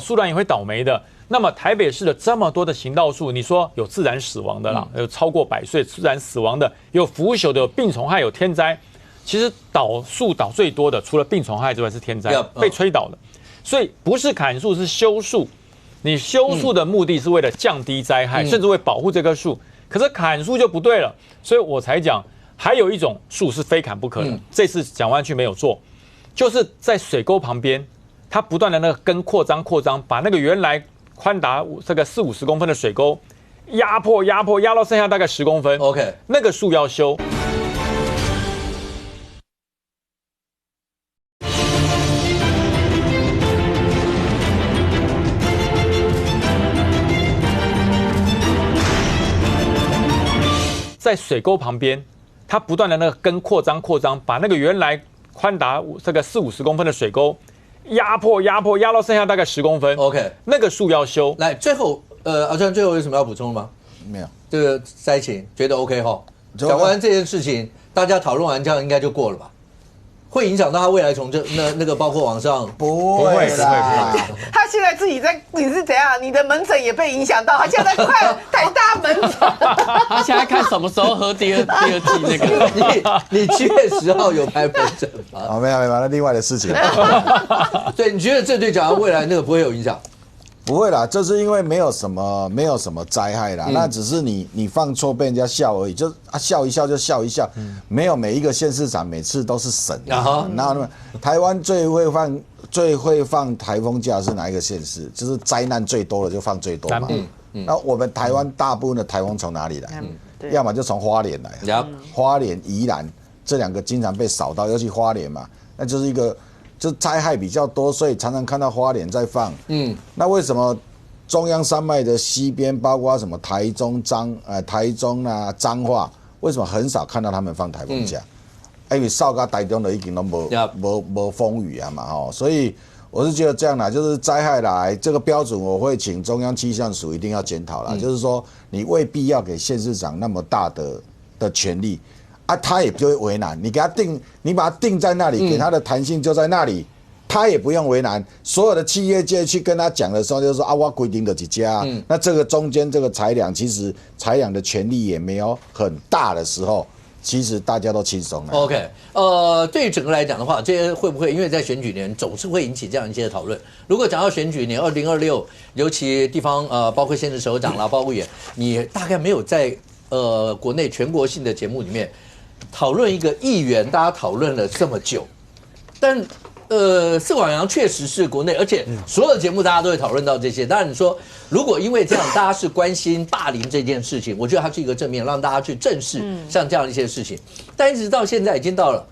树乱移会倒霉的。那么台北市的这么多的行道树，你说有自然死亡的啦，有超过100岁自然死亡的，有腐朽的，有病虫害，有天灾。其实树倒最多的，除了病虫害之外是天灾，被吹倒的。所以不是砍树，是修树。你修树的目的是为了降低灾害，甚至为保护这棵树。可是砍树就不对了，所以我才讲，还有一种树是非砍不可的。这次蒋万安区没有做，就是在水沟旁边，它不断的那个根扩张，把那个原来宽达这个40-50公分的水沟压到剩下大概10公分。OK， 那个树要修。在水沟旁边，它不断的那个根扩张，把那个原来宽达这个40-50公分的水沟压到剩下大概10公分。OK， 那个树要修。来，最后阿川最后有什么要补充吗？没有。这个灾情觉得 OK 哈？讲完这件事情，大家讨论完这样应该就过了吧？会影响到他未来从那个包括网上不会啦。他现在自己在，你是怎样？你的门诊也被影响到，他现在快台大门诊。他现在看什么时候喝第二季那个。你7月10号有排门诊吗？没有，那另外的事情。对，你觉得这对蒋万安未来那个不会有影响？不会啦，就是因为没有什么灾害啦，那只是你放错被人家笑而已，就笑一笑就笑一笑，没有每一个县市长每次都是神啊。然后台湾最会放台风假是哪一个县市？就是灾难最多的就放最多嘛。那我们台湾大部分的台风从哪里来？要么就从花莲来，花莲、宜兰这2个经常被扫到，尤其花莲嘛，那就是一个。就灾害比较多，所以常常看到花莲在放。那为什么中央山脉的西边，包括什么台中啊、彰化，为什么很少看到他们放台风假？因为少甲台中的已经都没风雨啊嘛，所以我是觉得这样啦，就是灾害来这个标准，我会请中央气象署一定要检讨啦，就是说你未必要给县市长那么大的权利。他也不会为难，你给他定，你把他定在那里，给他的弹性就在那里，他也不用为难。所有的企业界去跟他讲的时候，就是说我规定的几家，那这个中间这个裁量，其实裁量的权力也没有很大的时候，其实大家都轻松了。OK， 对于整个来讲的话，这些会不会因为在选举年总是会引起这样一些讨论？如果讲到选举年2026，尤其地方包括县市首长啦，包括也，你大概没有在国内全国性的节目里面。讨论一个议员，大家讨论了这么久，但饲管羊确实是国内，而且所有的节目大家都会讨论到这些。当然你说，如果因为这样大家是关心霸凌这件事情，我觉得它是一个正面，让大家去正视像这样一些事情。但一直到现在已经到了，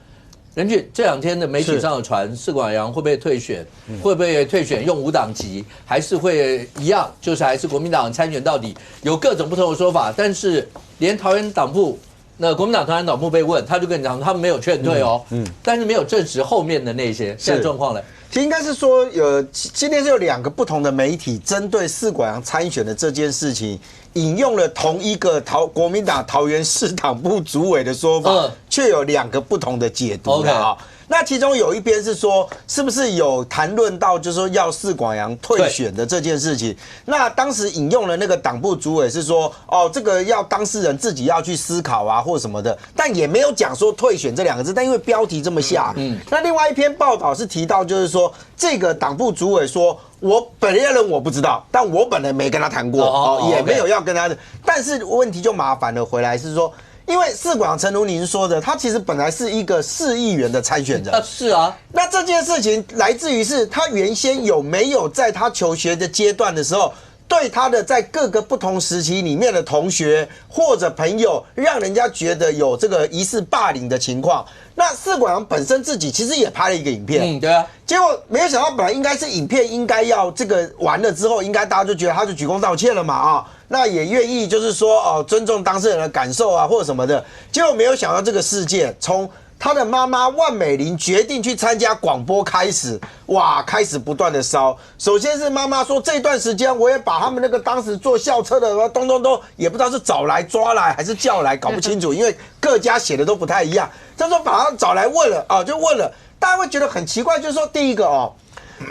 任俊这2天的媒体上的传，饲管羊会不会退选？会不会退选用无党籍？还是会一样，就是还是国民党参选到底？有各种不同的说法，但是连桃园党部。那国民党桃园党部被问，他就跟你讲，他们没有劝退哦，但是没有证实后面的那些现在状况呢？其实应该是说今天是有2个不同的媒体针对士管阳参选的这件事情，引用了同一个国民党桃园市党部主委的说法，却有2个不同的解读啊。那其中有一边是说，是不是有谈论到就是说要士管阳退选的这件事情？那当时引用了那个党部主委是说，这个要当事人自己要去思考啊，或什么的，但也没有讲说退选这2个字。但因为标题这么下，那另外一篇报道是提到，就是说这个党部主委说，我本人我不知道，但我本人没跟他谈过，也没有要跟他的。但是问题就麻烦了，回来是说。因为士管阳诚如您说的，他其实本来是一个市议员的参选人。是啊。那这件事情来自于是他原先有没有在他求学的阶段的时候，对他的在各个不同时期里面的同学或者朋友，让人家觉得有这个疑似霸凌的情况。那士管阳本身自己其实也拍了一个影片，对啊。结果没有想到，本来应该是影片应该要这个完了之后，应该大家就觉得他就鞠躬道歉了嘛啊。那也愿意就是说尊重当事人的感受啊，或者什么的。结果没有想到这个事件，从他的妈妈万美玲决定去参加广播开始，哇，开始不断的烧。首先是妈妈说，这段时间我也把他们那个当时坐校车的东也不知道是找来抓来还是叫来，搞不清楚，因为各家写的都不太一样。他说把他找来问了就问了，大家会觉得很奇怪，就是说第一个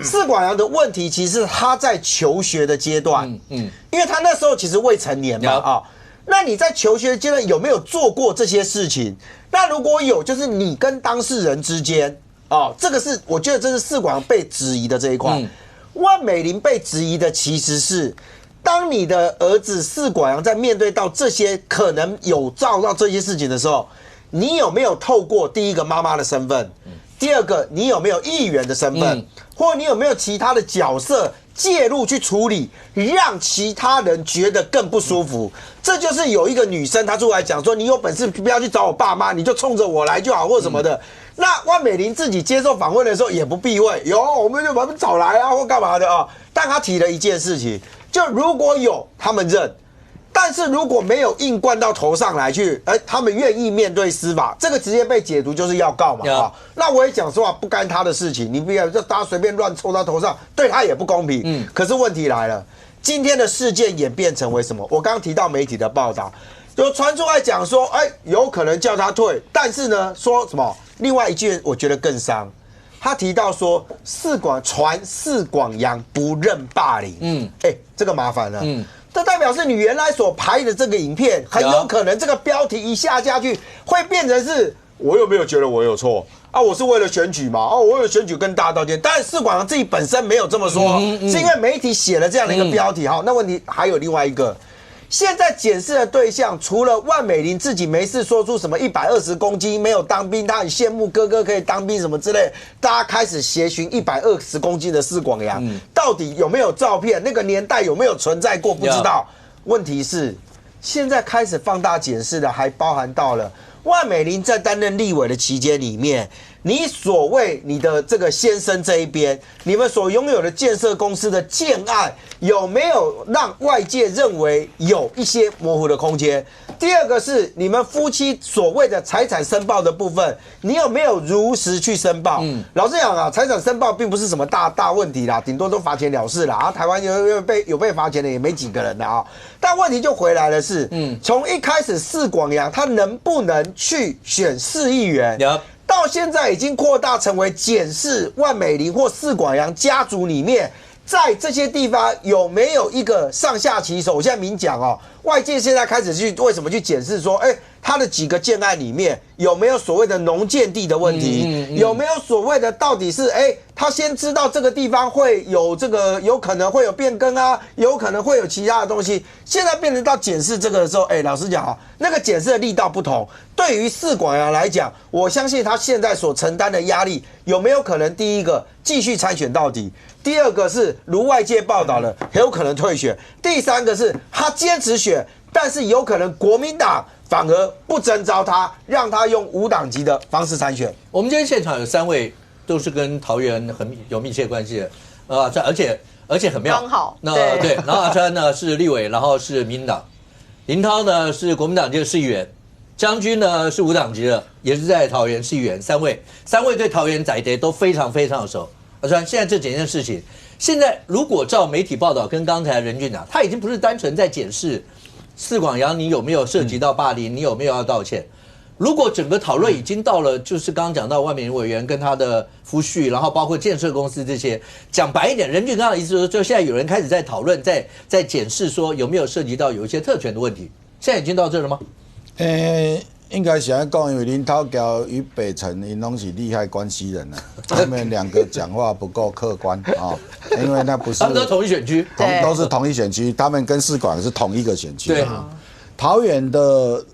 士管阳的问题其实他在求学的阶段，因为他那时候其实未成年嘛那你在求学的阶段有没有做过这些事情？那如果有，就是你跟当事人之间这个是我觉得这是士管阳被质疑的这一块。万美玲被质疑的其实是，当你的儿子士管阳在面对到这些可能有遭到这些事情的时候，你有没有透过第一个妈妈的身份？第二个，你有没有议员的身份，或你有没有其他的角色介入去处理，让其他人觉得更不舒服？这就是有一个女生她出来讲说，你有本事不要去找我爸妈，你就冲着我来就好，或什么的。那万美玲自己接受访问的时候也不避讳，我们就把他们找来啊，或干嘛的但她提了一件事情，就如果有他们认。但是如果没有硬灌到头上来去，他们愿意面对司法，这个直接被解读就是要告嘛那我也讲说不干他的事情，你不要就大家随便乱抽到头上，对他也不公平。可是问题来了，今天的事件演变成为什么？我刚刚提到媒体的报道，有传出来讲说，有可能叫他退，但是呢，说什么？另外一句我觉得更伤，他提到说士管阳不认霸凌。这个麻烦了。这代表是你原来所拍的这个影片，很有可能这个标题一下去，会变成是我有没有觉得我有错我是为了选举嘛我为了选举跟大家道歉。当然士管阳自己本身没有这么说，是因为媒体写了这样的一个标题。那问题还有另外一个，现在检视的对象除了万美玲自己没事说出什么120公斤没有当兵，她很羡慕哥哥可以当兵什么之类，大家开始协寻120公斤的士管阳到底有没有照片，那个年代有没有存在过不知道。问题是现在开始放大检视的还包含到了万美玲在担任立委的期间里面，你所谓你的这个先生这一边，你们所拥有的建设公司的建案有没有让外界认为有一些模糊的空间？第二个是你们夫妻所谓的财产申报的部分，你有没有如实去申报？老实讲财产申报并不是什么大问题啦，顶多都罚钱了事啦。台湾有被罚钱的也没几个人啦但问题就回来了是，从一开始士管阳他能不能去选市议员？到现在已经扩大成为检视万美玲或士管阳家族里面，在这些地方有没有一个上下其手？我现在明讲外界现在开始为什么去检视说，他的几个建案里面有没有所谓的农建地的问题？有没有所谓的到底是他先知道这个地方会有这个有可能会有变更有可能会有其他的东西。现在变成到检视这个的时候，老实讲那个检视的力道不同。对于士管阳来讲，我相信他现在所承担的压力有没有可能？第一个继续参选到底，第二个是如外界报道了，很有可能退选，第三个是他坚持选，但是有可能国民党反而不征召他，让他用无党籍的方式参选。我们今天现场有3位都是跟桃园很有密切关系的，而且很妙。刚好对，然后阿川呢是立委，然后是民进党，林涛呢是国民党界市议员，将军呢是无党籍的，也是在桃园市议员。3位对桃园在地都非常非常的熟。现在这几件事情，现在如果照媒体报道跟刚才任俊讲，他已经不是单纯在检视四广阳你有没有涉及到霸凌，你有没有要道歉。如果整个讨论已经到了，就是刚刚讲到万美玲委员跟他的夫婿，然后包括建设公司这些，讲白一点，任俊刚的意思就是，就现在有人开始在讨论，在检视说有没有涉及到有一些特权的问题，现在已经到这了吗？应该是安讲，因为林涛桥与北辰，因拢是利害关系人啊，他们两个讲话不够客观啊，因为那不是他们都同一选区，都是同一选区，他们跟四广是同一个选区。对，桃园的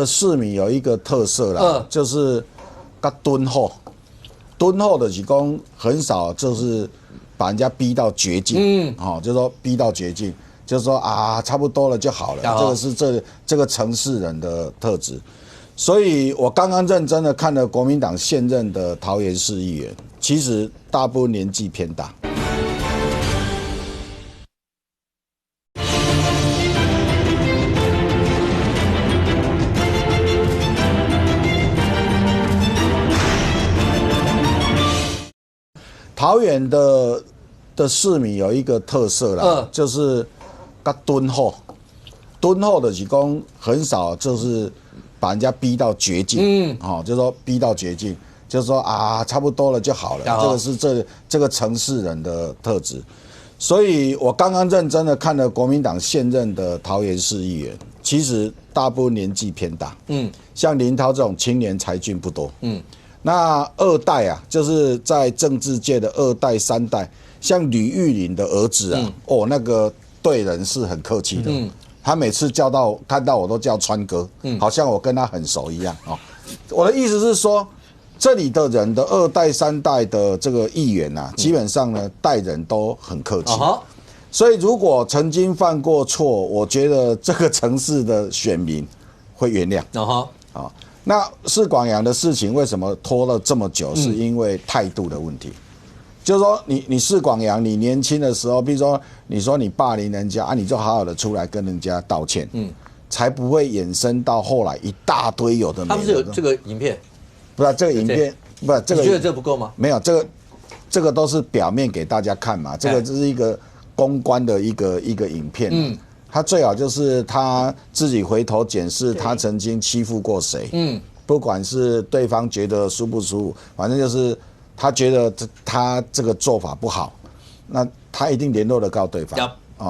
市民有一个特色啦，就是较敦厚，敦厚的是讲很少就是把人家逼到绝境，就是说逼到绝境，就是说啊差不多了就好了，这个是这个城市人的特质。所以我刚刚认真的看了国民党现任的桃园市议员，其实大部分年纪偏大。桃园的市民有一个特色啦，就是较敦厚，敦厚的是讲很少就是把人家逼到绝境，就是说逼到绝境，就是说啊差不多了就好了，这个是这个城市人的特质。所以我刚刚认真的看了国民党现任的桃园市议员，其实大部分年纪偏大，像林涛这种青年才俊不多，那二代啊，就是在政治界的二代、三代，像吕玉玲的儿子啊，那个对人是很客气的，他每次看到我都叫川哥，好像我跟他很熟一样哦。我的意思是说，这里的人的二代、三代的这个议员啊，基本上呢待人都很客气，所以如果曾经犯过错，我觉得这个城市的选民会原谅。那四广阳的事情为什么拖了这么久？是因为态度的问题。就是说你四广阳，你年轻的时候，比如说你说你霸凌人家啊，你就好好的出来跟人家道歉，才不会衍生到后来一大堆有的没的。他们是有这个影片，不是这个影片，不是这个，你觉得这不够吗？没有，这个都是表面给大家看嘛，这个只是一个公关的一个影片。他最好就是他自己回头检视他曾经欺负过谁，不管是对方觉得舒不舒服，反正就是他觉得他这个做法不好，那他一定联络得到对方，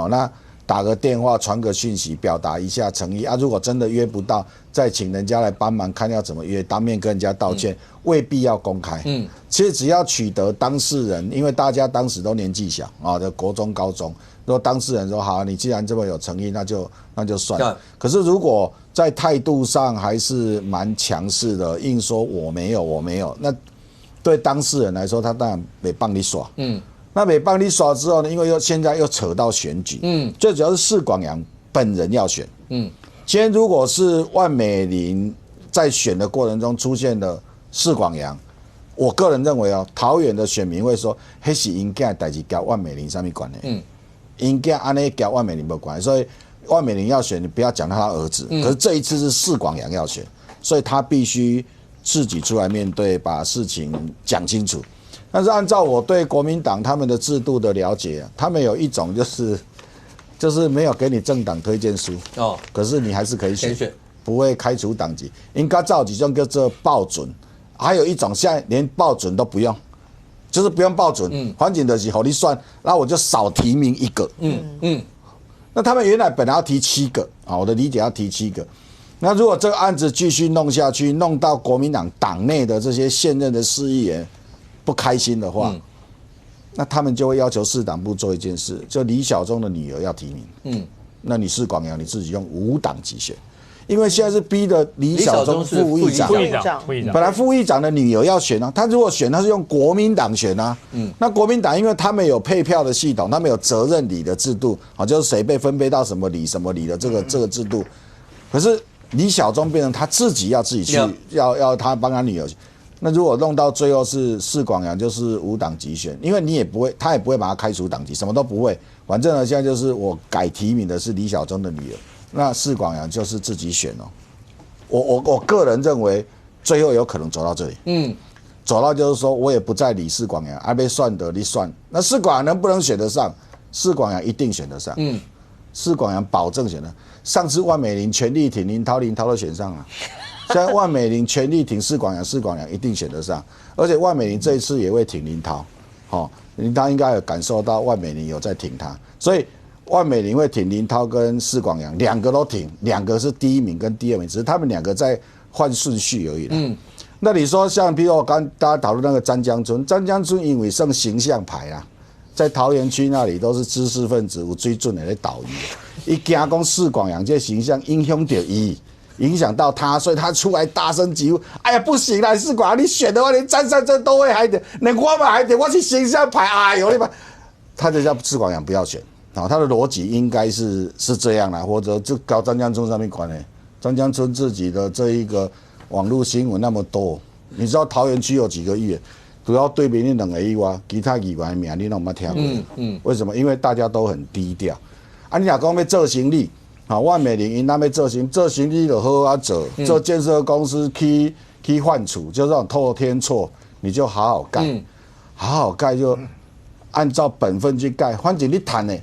那打个电话传个讯息表达一下诚意啊，如果真的约不到，再请人家来帮忙看要怎么约，当面跟人家道歉，未必要公开。其实只要取得当事人，因为大家当时都年纪小啊，的国中、高中。如果当事人说好，你既然这么有诚意，那就算了。可是如果在态度上还是蛮强势的，硬说我没有，那对当事人来说，他当然没帮你耍。那没帮你耍之后呢，因为现在又扯到选举，最主要是四广阳本人要选。今天如果是万美玲在选的过程中出现了四广阳，我个人认为桃园的选民会说，那是因囝的代志，跟万美玲什么关系？应该按那跟万美玲没关系，所以万美玲要选，你不要讲他儿子。可是这一次是四广阳要选，所以他必须自己出来面对，把事情讲清楚。但是按照我对国民党他们的制度的了解，他们有一种就是没有给你政党推荐书可是你还是可以选，不会开除党籍。应该照几种叫做报准，还有一种现在连报准都不用。就是不用报准，反正就是好你算，那我就少提名一个。那他们原来本来要提7个啊，我的理解要提7个。那如果这个案子继续弄下去，弄到国民党党内的这些现任的市议员不开心的话，那他们就会要求市党部做一件事，就李小忠的女儿要提名。那你四广阳你自己用无党籍选。因为现在是逼的李小忠副议长，本来副议长的女儿要选啊，他如果选，他是用国民党选啊。那国民党因为他们有配票的系统，他们有责任里的制度啊，就是谁被分配到什么里的这个制度。可是李小忠变成他自己要去，要他帮他女儿。那如果弄到最后是四广阳就是无党籍选，因为你也不会，他也不会把他开除党籍，什么都不会。反正呢，现在就是我改提名的是李小忠的女儿。那四广阳就是自己选我个人认为最后有可能走到这里。走到就是说我也不再理士广阳，还没算的你算，那士广阳能不能选得上？士广阳一定选得上，士广阳保证选得。上次万美玲全力挺林涛，林涛都选上了。现在万美玲全力挺士广阳，士广阳一定选得上。而且万美玲这一次也会挺林涛，林涛应该有感受到万美玲有在挺他，所以万美玲会挺林涛跟士广阳，两个都挺，两个是第一名跟第二名，只是他们两个在换顺序而已啦。那你说像比如我刚大家讨论那个詹江村，詹江村因为剩形象牌啊。在桃园区那里都是知识分子有水准的在导伊，一惊讲士广阳这形象影响到伊，影响到他，所以他出来大声疾呼：“哎呀，不行啦，士广阳你选的话，连詹善珍都会还点，连我们还点，我是形象牌，哎呦你妈！”他就叫士广阳不要选，他的逻辑应该是这样啦，或者就搞詹江村上面管的，詹江村自己的这一个网络新闻那么多，你知道桃园区有几个议员？主要对面那两个以外，其他议员的名你都没听过。为什么？因为大家都很低调。啊，你若讲要做生意，万美玲因那要做生意就好好做，做建设公司去换处，就这种透天厝，你就好好盖，好好盖就按照本分去盖。反正你谈的，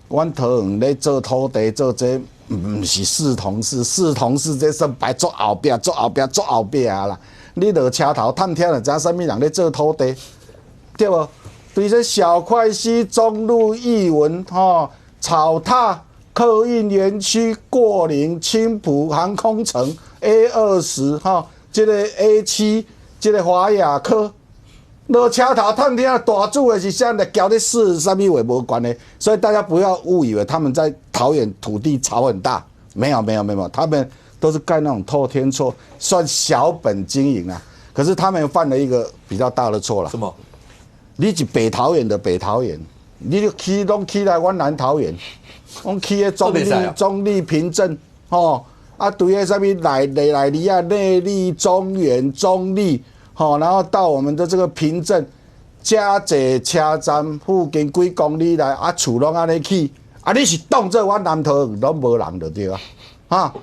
阮桃园咧做土地做这，不是四同事这算摆做后壁啦。你落车头探听了，知影啥物人咧做土地，对无？对这小块溪、中路、艺文、草塔、客运园区、过岭、青埔航空城、A20这个 A7，这个华雅科，落车头探听大主的是啥的，交的事啥物话无关的，所以大家不要误以为他们在桃园土地炒很大，没有，他们。都是盖那种透天厝，算小本经营啊。可是他们犯了一个比较大的错了。什么？你是北桃园的北桃园，你就拢起来阮南桃园，拢起个中立平镇对个啥物内里啊内壢中原中立然后到我们的这个平镇，嘉济车站附近几公里来厝拢安尼起你是当做阮南桃园拢无人就对啊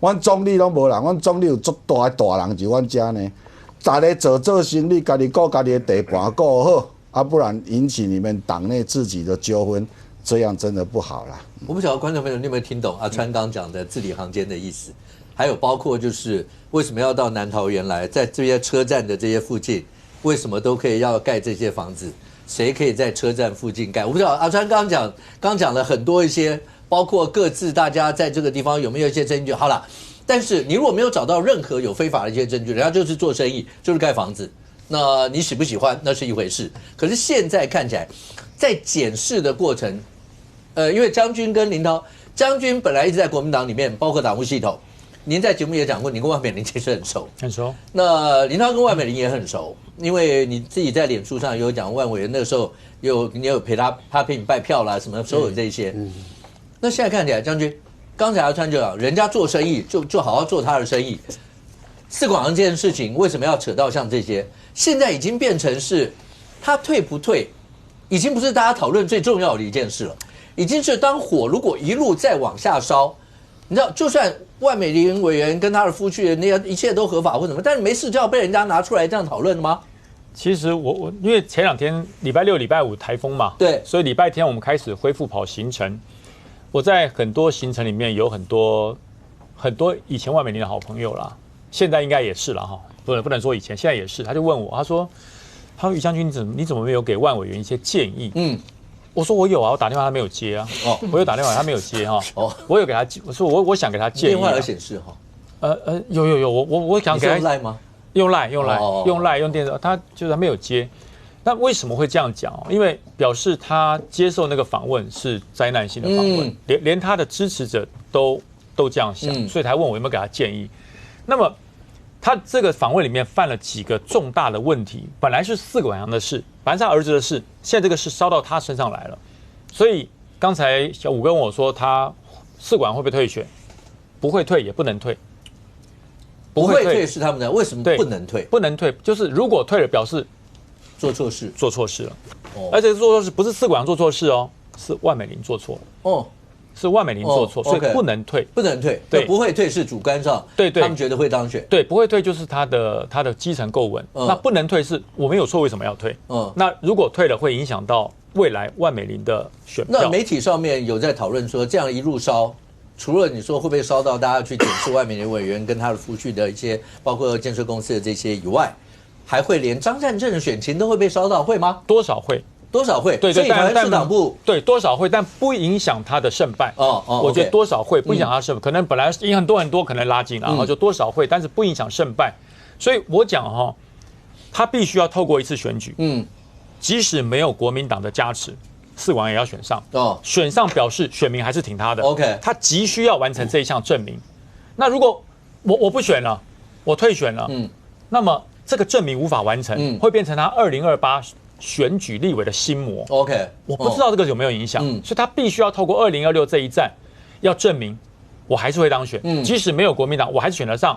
阮中立拢无人，阮中立有足大人就阮遮呢。大家做生意，家己顾家己的地盘顾好，不然引起你们党内自己的纠纷，这样真的不好啦。我不晓得观众朋友你有没有听懂阿川刚讲的字里行间的意思，还有包括就是为什么要到南桃园来，在这些车站的这些附近，为什么都可以要盖这些房子？谁可以在车站附近盖？我不知道阿川刚讲了很多一些。包括各自大家在这个地方有没有一些证据？好了，但是你如果没有找到任何有非法的一些证据，人家就是做生意，就是盖房子，那你喜不喜欢那是一回事。可是现在看起来，在检视的过程，因为将军跟林涛，将军本来一直在国民党里面，包括党务系统，您在节目也讲过，你跟万美玲其实很熟，很熟。那林涛跟万美玲也很熟，因为你自己在脸书上有讲万委员那个时候你有陪他陪你拜票啦，什么所有这些。那现在看起来，将军，刚才阿川就讲，人家做生意就好好做他的生意。士广阳这件事情为什么要扯到像这些？现在已经变成是他退不退，已经不是大家讨论最重要的一件事了，已经是当火如果一路再往下烧，你知道，就算万美玲委员跟他的夫婿那些一切都合法或什么，但是没事就要被人家拿出来这样讨论的吗？其实我因为前2天礼拜6、礼拜5台风嘛，对，所以礼拜天我们开始恢复跑行程。我在很多行程里面有很多以前万美玲的好朋友啦，现在应该也是了哈，不能说以前，现在也是。他就问我，他说于将军你怎么没有给万委员一些建议？我说我有啊，我打电话他没有接啊。我有打电话他没有接哈。我有给他，我说我想给他建议。电话有显示哈。有，我想给他。用赖吗？用赖用电话，他就是他没有接。那为什么会这样讲？因为表示他接受那个访问是灾难性的访问，连他的支持者都这样想，所以才问我有没有给他建议。那么他这个访问里面犯了几个重大的问题，本来是士广阳的事，本来是他儿子的事，现在这个事烧到他身上来了。所以刚才小武跟我说，他士广阳会不会退选？不会退，也不能退。不会退是他们的，为什么不能退？不能退，就是如果退了，表示做错事了。而且做错事不是士广阳做错事哦，是万美玲做错了。是万美玲做错，所以不能退，不能退，对，不会退是主观上，对，他们觉得会当选，对，不会退就是他的基层够稳，那不能退是我没有错，为什么要退？那如果退了会影响到未来万美玲的选票。那媒体上面有在讨论说，这样一路烧，除了你说会不会烧到大家去检视万美玲委员跟他的夫婿的一些，包括建设公司的这些以外，还会连张善政的选情都会被烧到，会吗？多少会。多少会？对，所以台湾市党部对多少会，但不影响他的胜败。我觉得多少会不影响他胜败，可能本来赢很多可能拉近，然后就多少会，但是不影响胜败。所以我讲他必须要透过一次选举，即使没有国民党的加持，4管也要选上。选上表示选民还是挺他的。OK， 他急需要完成这一项证明。那如果我不选了，我退选了，那么这个证明无法完成，会变成他2028。选举立委的心魔 ，OK， 我不知道这个有没有影响，所以他必须要透过2026这一战，要证明我还是会当选，即使没有国民党，我还是选得上，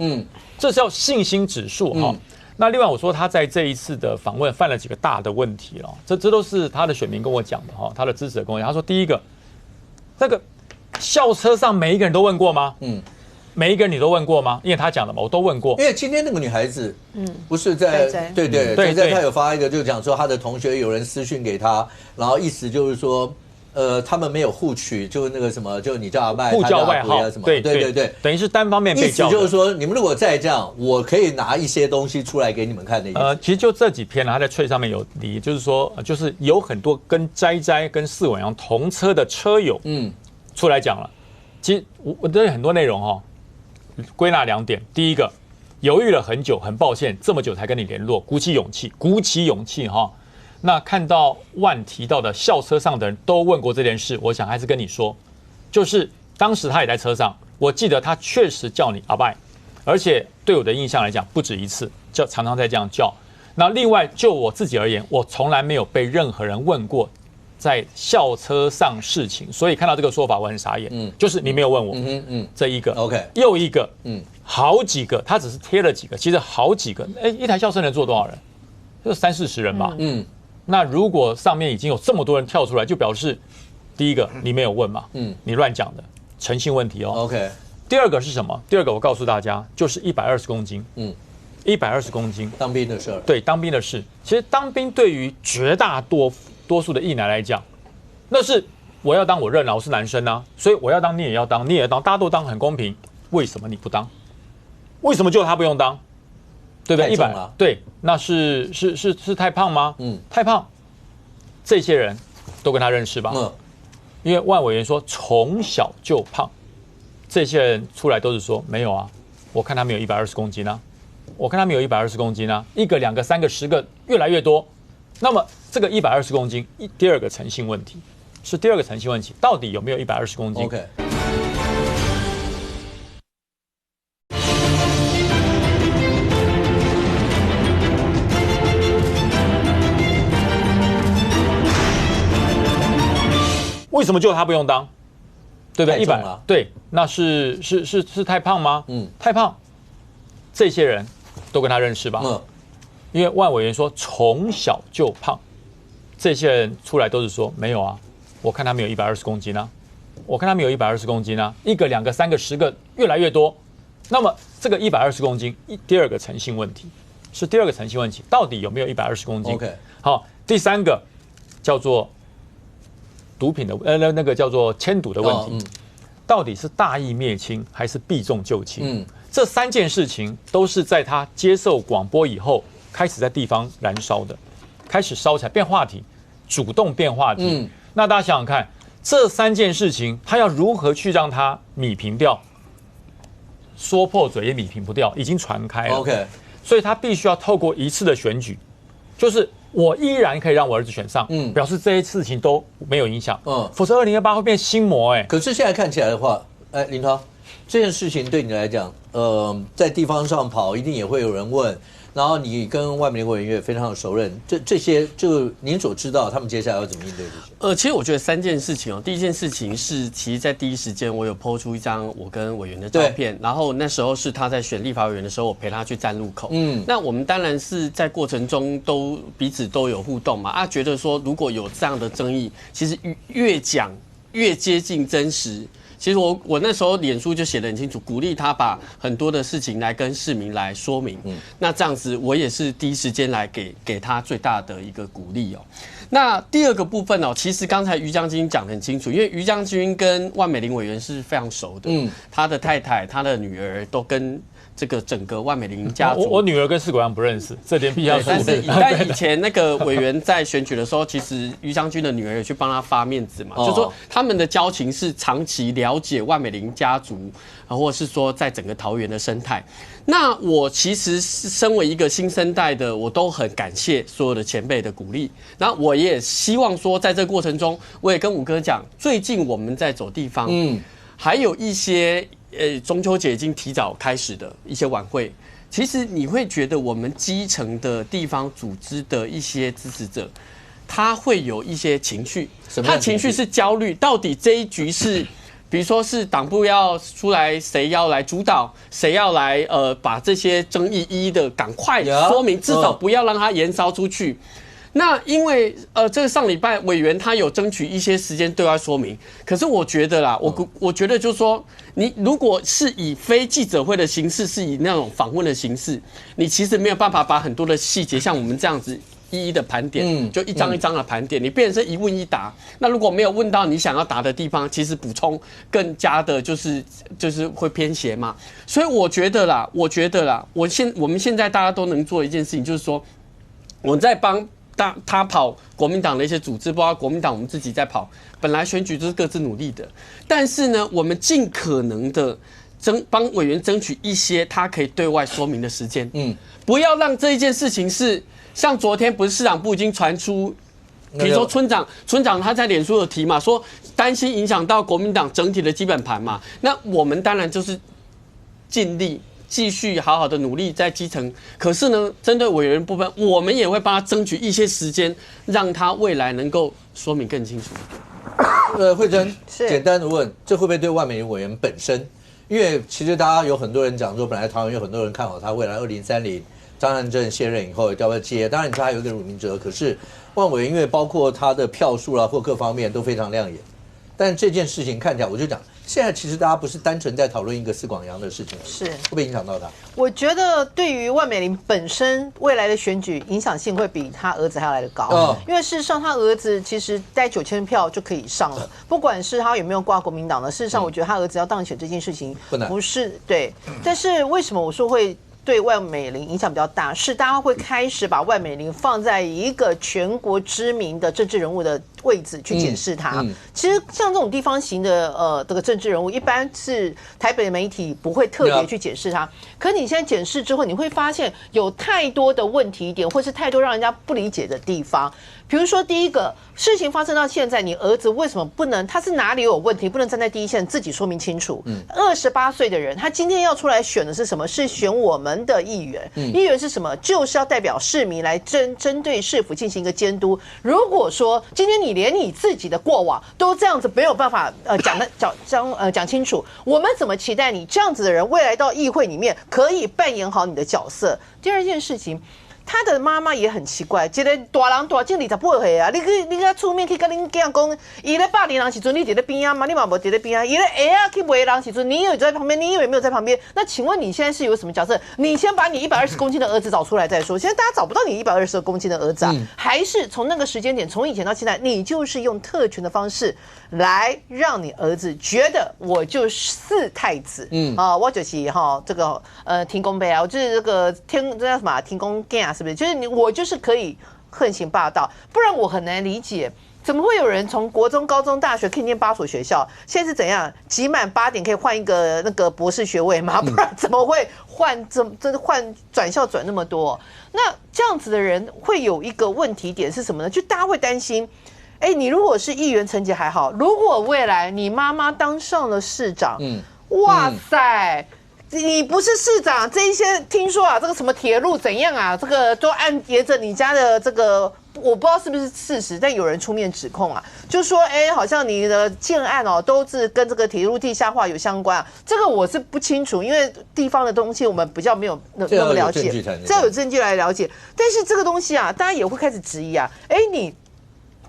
这是要信心指数哈。那另外我说他在这一次的访问犯了几个大的问题了，这都是他的选民跟我讲的哈，他的支持者跟我讲，他说第一个，那个校车上每一个人都问过吗？每一个人你都问过吗？因为他讲的嘛，我都问过。因为今天那个女孩子，不是在对，她有发一个，就讲说她的同学有人私讯给她，然后意思就是说，他们没有互取，就是那个什么，就你叫阿麦，互叫外号什么，对，等于是单方面被叫。意思就是说，你们如果再这样，我可以拿一些东西出来给你们看的意思。其实就这几篇呢，他在脆上面有理，就是说，就是有很多跟斋跟4管阳同车的车友，出来讲了。其实我这很多内容归纳2点，第一个，犹豫了很久，很抱歉，这么久才跟你联络，鼓起勇气哈。那看到万提到的校车上的人都问过这件事，我想还是跟你说，就是当时他也在车上，我记得他确实叫你阿拜，而且对我的印象来讲不止一次，常常在这样叫。那另外就我自己而言，我从来没有被任何人问过在校车上事情，所以看到这个说法我很傻眼。就是你没有问我，这一个 OK， 又一个，好几个，他只是贴了几个，其实好几个，一台校车能坐多少人？就30-40人吧。那如果上面已经有这么多人跳出来，就表示第一个你没有问嘛，你乱讲的，诚信问题哦。OK， 第二个是什么？第二个我告诉大家，就是120公斤，120公斤，当兵的事儿。对，当兵的事，其实当兵对于绝大多数的役男来讲，那是我要当我认了，我是男生啊，所以我要当你也要当，你也要当，大家都当很公平，为什么你不当？为什么就他不用当？对不对？100对，那是太胖吗？太胖，这些人都跟他认识吧？因为万委员说从小就胖，这些人出来都是说没有啊，我看他没有120公斤啊，我看他没有120公斤啊，1个、2个、3个、10个，越来越多。那么这个120公斤，第二个诚信问题是第二个诚信问题，到底有没有120公斤 ？OK。为什么就他不用当？对不对？100对，那是太胖吗？太胖，这些人都跟他认识吧？因为万委员说从小就胖，这些人出来都是说没有啊，我看他没有120公斤啊，我看他没有120公斤啊，1个、2个、3个、10个，越来越多。那么这个120公斤，第二个诚信问题是第二个诚信问题，到底有没有120公斤 ？OK， 好，第三个叫做毒品的那个叫做迁毒的问题，到底是大义灭亲还是避重就轻？这3件事情都是在他接受广播以后开始在地方燃烧的，开始烧起来变话题，主动变话题。那大家想想看，这3件事情他要如何去让它弭平掉？说破嘴也弭平不掉，已经传开了。OK， 所以他必须要透过一次的选举，就是我依然可以让我儿子选上，表示这些事情都没有影响，否则2028会变心魔可是现在看起来的话，林涛，这件事情对你来讲，在地方上跑一定也会有人问，然后你跟万美玲委员也非常的熟认，这些就您所知道，他们接下来要怎么应对这些？其实我觉得3件事情第一件事情是，其实在第一时间我有 po 出一张我跟委员的照片，然后那时候是他在选立法委员的时候，我陪他去站路口。那我们当然是在过程中彼此都有互动嘛，觉得说如果有这样的争议，其实越讲越接近真实。其实我那时候脸书就写得很清楚，鼓励他把很多的事情来跟市民来说明。那这样子我也是第一时间来给他最大的一个鼓励哦。那第二个部分哦，其实刚才于将军讲得很清楚，因为于将军跟万美玲委员是非常熟的，他的太太、他的女儿都跟这个整个万美玲家族，我女儿跟士果阳不认识，这点必须要说明。但以前那个委员在选举的时候，其实于将军的女儿有去帮他发面子嘛，就说他们的交情是长期了解万美玲家族，或者是说在整个桃园的生态。那我其实是身为一个新生代的，我都很感谢所有的前辈的鼓励。然后我也希望说，在这个过程中，我也跟武哥讲，最近我们在走地方，还有一些中秋节已经提早开始的一些晚会，其实你会觉得我们基层的地方组织的一些支持者，他会有一些情绪，他情绪是焦虑，到底这一局是，比如说是党部要出来，谁要来主导，谁要来把这些争议一一的赶快说明，至少不要让它延烧出去。那因为这个上礼拜委员他有争取一些时间对外说明，可是我觉得啦，我觉得就是说，你如果是以非记者会的形式，是以那种访问的形式，你其实没有办法把很多的细节像我们这样子一一的盘点，就一张一张的盘点，你变成是一问一答。那如果没有问到你想要答的地方，其实补充更加的就是会偏斜嘛。所以我觉得啦，我们现在大家都能做一件事情，就是说我在帮他跑国民党的一些组织，包括国民党我们自己在跑，本来选举都是各自努力的，但是呢，我们尽可能的帮委员争取一些他可以对外说明的时间，不要让这一件事情是像昨天不是市长部已经传出，比如说村长他在脸书有提嘛，说担心影响到国民党整体的基本盘嘛，那我们当然就是尽力。继续好好的努力在基层，可是呢，针对委员部分，我们也会帮他争取一些时间，让他未来能够说明更清楚。慧珍，简单的问，这会不会对万美玲委员本身？因为其实大家有很多人讲说，本来桃园有很多人看好他未来2030张善政卸任以后要不要接？当然，他还有一个鲁明哲，可是万委员因为包括他的票数啦或各方面都非常亮眼，但这件事情看起来，我就讲。现在其实大家不是单纯在讨论一个施广阳的事情，是会不会影响到他？我觉得对于万美玲本身未来的选举影响性会比他儿子还要来得高，因为事实上他儿子其实带9000票就可以上了，不管是他有没有挂国民党的，事实上我觉得他儿子要当选这件事情不是对，但是为什么我说会？对万美玲影响比较大，是大家会开始把万美玲放在一个全国知名的政治人物的位置去检视他。其实像这种地方型的这个政治人物，一般是台北的媒体不会特别去检视他。可你现在检视之后，你会发现有太多的问题点，或是太多让人家不理解的地方。比如说，第一个事情发生到现在，你儿子为什么不能？他是哪里有问题？不能站在第一线自己说明清楚。28岁的人，他今天要出来选的是什么？是选我们的议员。议员是什么？就是要代表市民来针对市府进行一个监督。如果说今天你连你自己的过往都这样子没有办法讲清楚，我们怎么期待你这样子的人未来到议会里面可以扮演好你的角色？第二件事情。他的妈妈也很奇怪，一个大人大姐28岁啊，你个出面去跟恁囝讲，伊咧霸凌人时阵，你伫咧边啊嘛？你嘛无伫咧边啊？伊咧下啊去骂人时阵，你有在旁边，你以为没有在旁边？那请问你现在是有什么角色？你先把你120公斤的儿子找出来再说。现在大家找不到你120公斤的儿子啊，还是从那个时间点，从以前到现在，你就是用特权的方式来让你儿子觉得我就是太子，我就是这个天公伯啊，我就是这个这叫什么天公囝啊。是不是？就是我就是可以横行霸道，不然我很难理解，怎么会有人从国中、高中、大学可以念8所学校？现在是怎样？集满8点可以换一个那个博士学位吗？不然怎么会换转校转那么多？那这样子的人会有一个问题点是什么呢？就大家会担心，你如果是议员成绩还好，如果未来你妈妈当上了市长，哇塞！你不是市长，这一些听说啊，这个什么铁路怎样啊，这个都沿着你家的这个，我不知道是不是事实，但有人出面指控啊，就说好像你的建案哦都是跟这个铁路地下化有相关啊，这个我是不清楚，因为地方的东西我们比较没有那么了解，这要有证据来了解。但是这个东西啊，大家也会开始质疑啊，你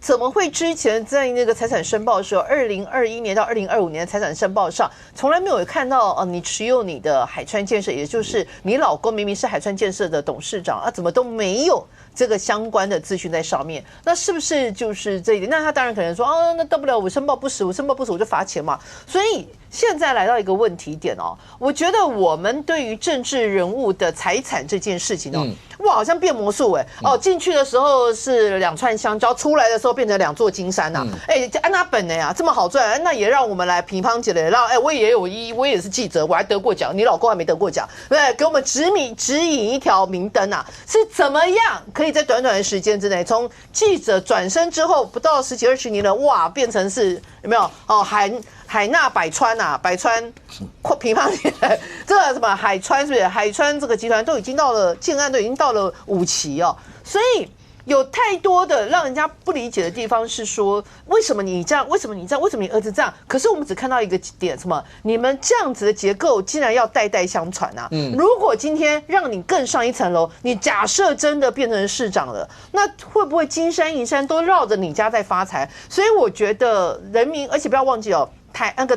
怎么会之前在那个财产申报的时候，2021年到2025年的财产申报上，从来没有看到你持有你的海川建设，也就是你老公明明是海川建设的董事长啊，怎么都没有这个相关的资讯在上面？那是不是就是这一点？那他当然可能说那大不了我申报不实，我就罚钱嘛。所以现在来到一个问题点我觉得我们对于政治人物的财产这件事情哇，好像变魔术进去的时候是2串香蕉，出来的时候变成2座金山呐。安娜本呀这么好赚，那也让我们来评判起来，让我也是记者，我还得过奖，你老公还没得过奖，对，给我们指引一条明灯啊，是怎么样可以在短短的时间之内，从记者转身之后不到10几20年了，哇，变成是有没有海纳百川百川评判起来，这个什么海川是不是？海川这个集团都已经到了建案，都已经到了5期所以有太多的让人家不理解的地方是说，为什么你这样？为什么你这样？为什么你儿子这样？可是我们只看到一个点，什么？你们这样子的结构竟然要代代相传如果今天让你更上一层楼，你假设真的变成市长了，那会不会金山银山都绕着你家在发财？所以我觉得人民，而且不要忘记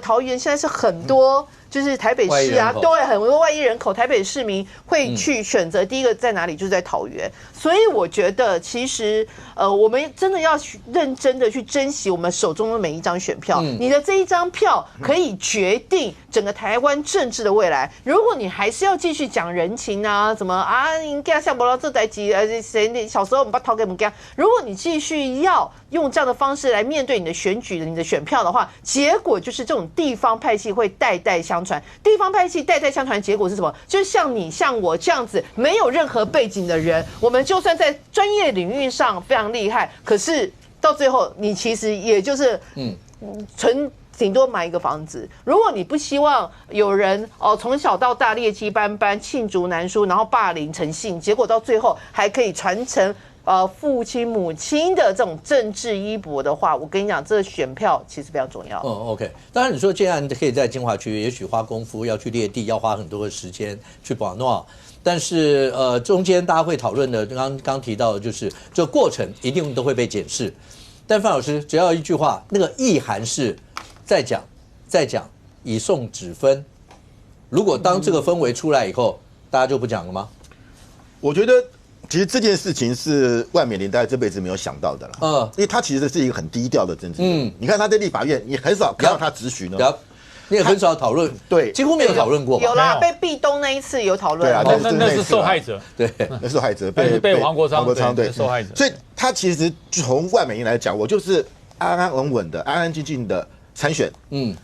桃园现在是很多。就是台北市对很多外裔人口，台北市民会去选择第一个在哪里，就是在桃园。所以我觉得，其实我们真的要认真的去珍惜我们手中的每一张选票。你的这一张票可以决定整个台湾政治的未来。如果你还是要继续讲人情什么应该像不到这代机谁小时候我们把掏给我们干，如果你继续要用这样的方式来面对你的选举、你的选票的话，结果就是这种地方派系会代代相传。地方派系代代相传，结果是什么？就是像你、像我这样子没有任何背景的人，我们就算在专业领域上非常厉害，可是到最后，你其实也就是顶多买一个房子。如果你不希望有人从小到大劣迹斑斑、罄竹难书，然后霸凌成性，结果到最后还可以传承父亲母亲的这种政治衣钵的话，我跟你讲，这个选票其实非常重要。OK， 当然你说建案可以在精华区，也许花功夫要去列地，要花很多的时间去把弄。但是中间大家会讨论的，刚提到的就是这个过程一定都会被检视。但范老师只要一句话，那个意涵是再讲，以送指分。如果当这个氛围出来以后，大家就不讲了吗？我觉得。其实这件事情是万美玲大概这辈子没有想到的了，因为他其实是一个很低调的政治人物。你看他在立法院，你很少看到他质询你也很少讨论，对，几乎没有讨论过。有啦，被壁咚那一次有讨论。对啊，那是受害者，对，那受害者被黄国昌对受害者。所以他其实从万美玲来讲，我就是安安稳稳的、安安静静的参选，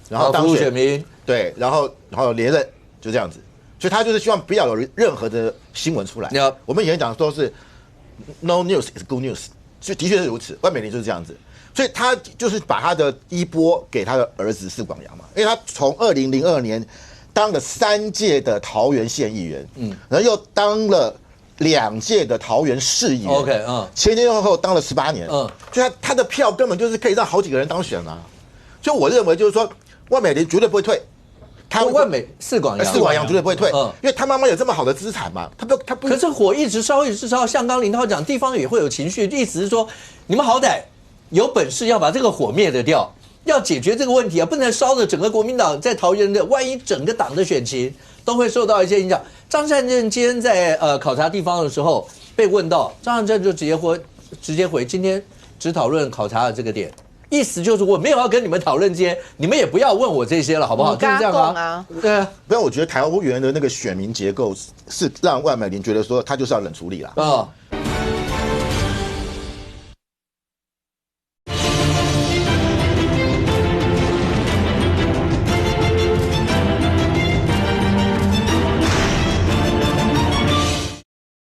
然后当选民，对，然后连任，就这样子。所以他就是希望不要有任何的新闻出来。我们以前讲都是 no news is good news， 所以的确是如此。万美玲就是这样子，所以他就是把他的衣钵给他的儿子释广阳嘛，因为他从2002年当了3届的桃园县议员，然后又当了2届的桃园市议员 ，OK， 前后当了18年，所以他的票根本就是可以让好几个人当选啊。所以我认为就是说，万美玲绝对不会退。释广阳绝对不会退，因为他妈妈有这么好的资产嘛，他不。可是火一直烧，像刚林涛讲，地方也会有情绪，意思是说，你们好歹有本事要把这个火灭得掉，要解决这个问题啊，不能烧着整个国民党在桃园的，万一整个党的选情都会受到一些影响。张善政今天在考察地方的时候被问到，张善政就直接回，今天只讨论考察的这个点。意思就是我没有要跟你们讨论这些，你们也不要问我这些了，好不好？就是这样啊。对啊，不然我觉得桃园的那个选民结构是让万美玲觉得说他就是要冷处理啦。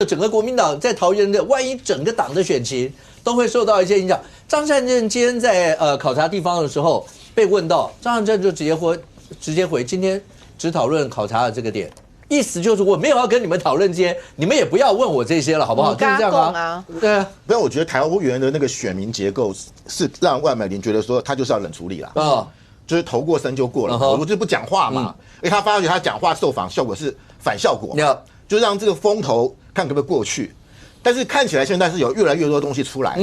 整个国民党在桃园的，万一整个党的选情都会受到一些影响。张善政今天在考察地方的时候被问到，张善政就直接回，今天只讨论考察的这个点。意思就是我没有要跟你们讨论这些，你们也不要问我这些了，好不好？就是这样啊。对啊，不然我觉得桃园的那个选民结构是让万美玲觉得说他就是要冷处理啦。就是投过身就过了，我就不讲话嘛。因为他发觉他讲话受访效果是反效果，就让这个风头看可不可以过去。但是看起来现在是有越来越多东西出来，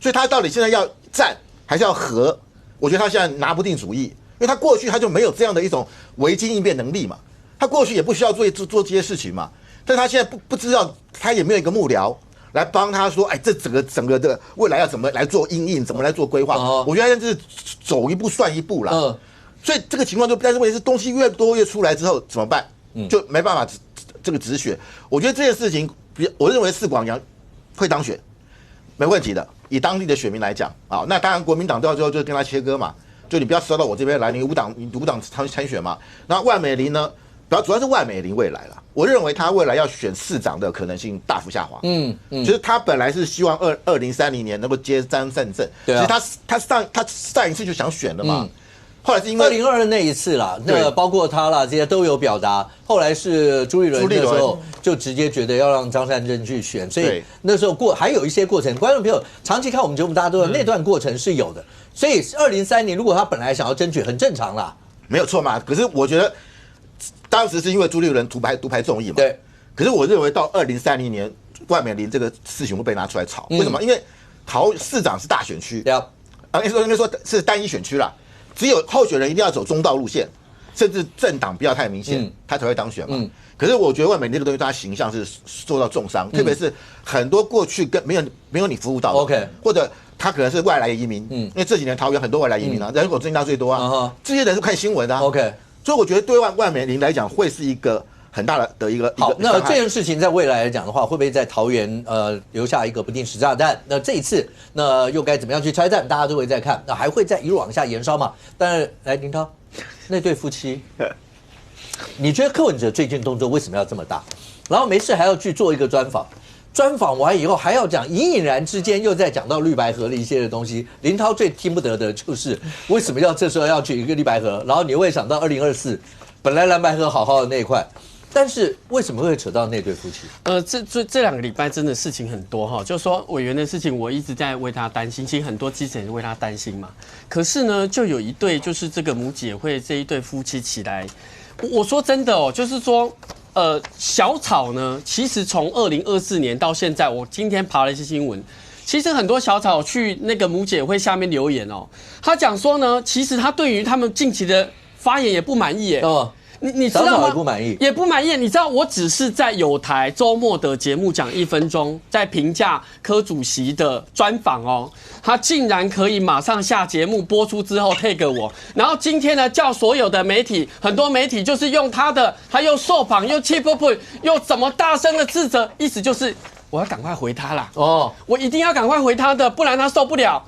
所以他到底现在要战还是要和？我觉得他现在拿不定主意，因为他过去他就没有这样的一种危机应变能力嘛，他过去也不需要做这些事情嘛，但是他现在不知道，他也没有一个幕僚来帮他说，哎，这整个的未来要怎么来做因应，怎么来做规划？我觉得他现在是走一步算一步啦。所以这个情况但是问题是东西越多越出来之后怎么办？就没办法这个止血。我觉得这件事情，我认为4广阳会当选，没问题的。以当地的选民来讲啊，那当然国民党到最后就跟他切割嘛，就你不要烧到我这边来，你无党参选嘛。那万美玲呢？主要是万美玲未来了，我认为他未来要选市长的可能性大幅下滑。就是他本来是希望2030年能够接3胜政，其实他上一次就想选了嘛。后来是因为2022那一次啦，那包括他啦，这些都有表达。后来是朱立伦那时候就直接觉得要让张善政去选，所以那时候还有一些过程。观众朋友长期看我们节目，大家都知道那段过程是有的。所以2030年如果他本来想要争取，很正常啦，没有错嘛。可是我觉得当时是因为朱立伦独排众议嘛。对。可是我认为到2030年，万美玲这个事情会被拿出来炒。为什么？因为市长是大选区，应该说是单一选区啦。只有候选人一定要走中道路线，甚至政党不要太明显，他才会当选嘛。可是我觉得万美玲这个东西，他形象是受到重伤，特别是很多过去跟没有你服务到的，或者他可能是外来移民，因为这几年桃园很多外来移民啊，人口增加最多啊，这些人是看新闻的啊。所以我觉得对万美玲来讲，会是一个很大的一个好。那这件事情在未来来讲的话，会不会在桃园留下一个不定时炸弹？那这一次那又该怎么样去拆弹？大家都会在看，那还会再一路往下延烧嘛？但是来林涛，那对夫妻，你觉得柯文哲最近动作为什么要这么大？然后没事还要去做一个专访，专访完以后还要讲隐隐然之间又在讲到绿白河的一些的东西。林涛最听不得的就是为什么要这时候要去一个绿白河？然后你会想到2024，本来蓝白河好好的那一块。但是为什么会扯到那对夫妻？这2个礼拜真的事情很多哈，就是说委员的事情，我一直在为他担心，其实很多基层人为他担心嘛。可是呢，就有一对就是这个母姐会这一对夫妻起来，我说真的哦，就是说小草呢，其实从2024年到现在，我今天爬了一些新闻，其实很多小草去那个母姐会下面留言哦，他讲说呢，其实他对于他们近期的发言也不满意耶。你知道吗？也不满意，也不满意。你知道，我只是在有台周末的节目讲1分钟，在评价柯主席的专访哦，他竟然可以马上下节目播出之后 tag 我，然后今天呢叫所有的媒体，很多媒体就是用他又受访又气噗噗，又怎么大声的斥责，意思就是我要赶快回他啦，我一定要赶快回他的，不然他受不了。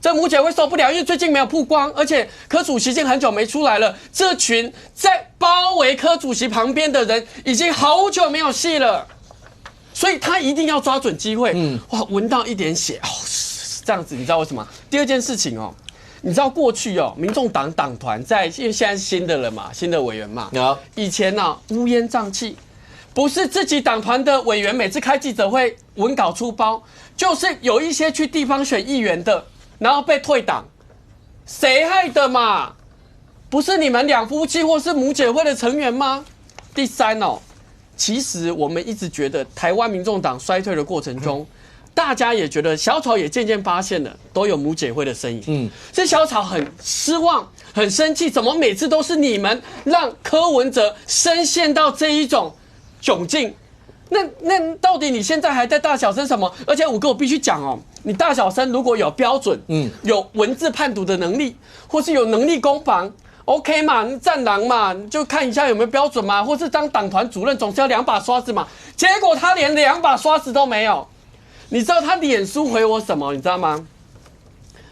这母姐会受不了，因为最近没有曝光，而且柯主席已经很久没出来了。这群在包围柯主席旁边的人已经好久没有戏了，所以他一定要抓准机会。哇，闻到一点血哦，这样子，你知道为什么？第二件事情哦，你知道过去哦，民众党党团因为现在是新的人嘛，新的委员嘛，以前呢乌烟瘴气，不是自己党团的委员每次开记者会文稿出包，就是有一些去地方选议员的。然后被退党，谁害的嘛？不是你们两夫妻或是母姐会的成员吗？第三哦，其实我们一直觉得台湾民众党衰退的过程中，大家也觉得小草也渐渐发现了，都有母姐会的身影。这小草很失望，很生气，怎么每次都是你们让柯文哲深陷到这一种窘境？那到底你现在还在大小声什么？而且我必须讲哦，你大小声如果有标准，有文字判读的能力，或是有能力攻防 ，OK 嘛？你战狼嘛，你就看一下有没有标准嘛，或是当党团主任总是要2把刷子嘛。结果他连2把刷子都没有。你知道他脸书回我什么？你知道吗？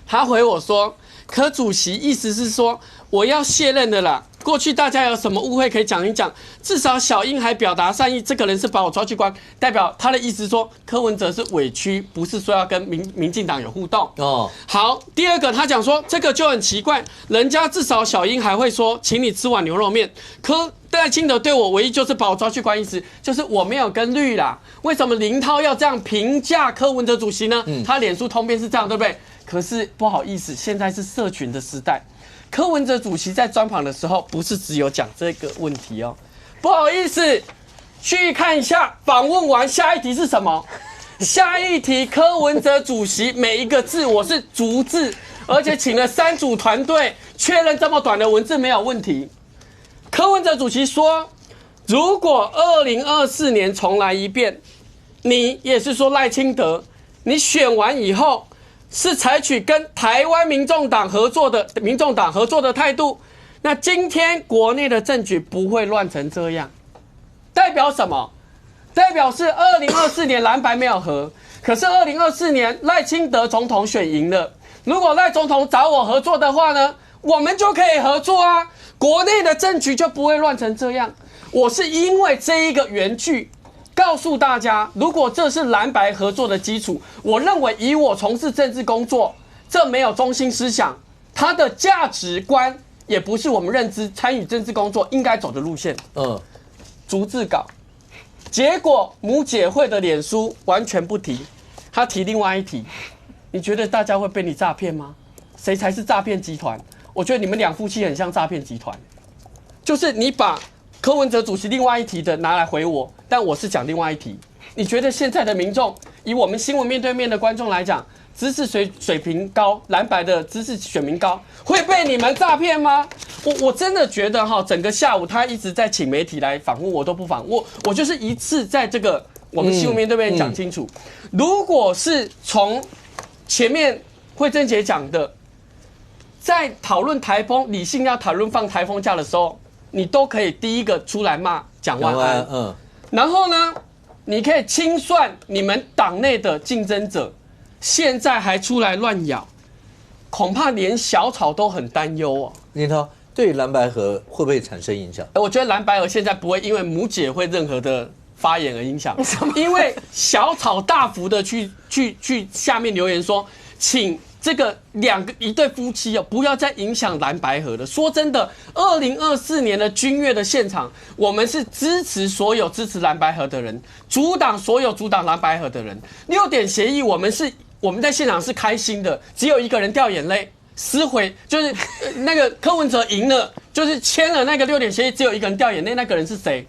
他回我说，柯主席意思是说我要卸任的啦。过去大家有什么误会可以讲一讲，至少小英还表达善意，这个人是把我抓去关，代表他的意思说柯文哲是委屈，不是说要跟民进党有互动。好，第二个他讲说这个就很奇怪，人家至少小英还会说请你吃碗牛肉面，赖清德对我唯一就是把我抓去关，意思就是我没有跟绿啦。为什么林涛要这样评价柯文哲主席呢？他脸书通篇是这样，对不对？可是不好意思，现在是社群的时代。柯文哲主席在专访的时候，不是只有讲这个问题哦。不好意思，去看一下访问完下一题是什么？下一题，柯文哲主席每一个字我是逐字，而且请了3组团队确认这么短的文字没有问题。柯文哲主席说，如果2024年重来一遍，你也是说赖清德，你选完以后是采取跟台湾民众党合作的态度，那今天国内的政局不会乱成这样，代表什么？代表是2024年蓝白没有合，可是2024年赖清德总统选赢了。如果赖总统找我合作的话呢，我们就可以合作啊，国内的政局就不会乱成这样。我是因为这一个原句告诉大家，如果这是蓝白合作的基础，我认为以我从事政治工作，这没有中心思想，它的价值观也不是我们认知参与政治工作应该走的路线。逐字稿。结果母姐会的脸书完全不提，他提另外一题，你觉得大家会被你诈骗吗？谁才是诈骗集团？我觉得你们2夫妻很像诈骗集团，就是你把柯文哲主席另外一题的拿来回我，但我是讲另外一题。你觉得现在的民众，以我们新闻面对面的观众来讲，知识水平高，蓝白的知识选民高，会被你们诈骗吗？我真的觉得整个下午他一直在请媒体来访问，我都不访，我就是一次在这个我们新闻面对面讲清楚。如果是从前面惠贞姐讲的，在讨论台风理性要讨论放台风假的时候，你都可以第一个出来骂蒋万安，然后呢，你可以清算你们党内的竞争者，现在还出来乱咬，恐怕连小草都很担忧哦。林涛，对蓝白合会不会产生影响？我觉得蓝白合现在不会因为母姐会任何的发言而影响，因为小草大幅的去下面留言说，请这个一对夫妻不要再影响蓝白合了。说真的，2024年的君悦的现场，我们是支持所有支持蓝白合的人，阻挡所有阻挡蓝白合的人。6点协议，我们在现场是开心的，只有一个人掉眼泪。撕毁就是那个柯文哲赢了，就是签了那个6点协议，只有一个人掉眼泪，那个人是谁？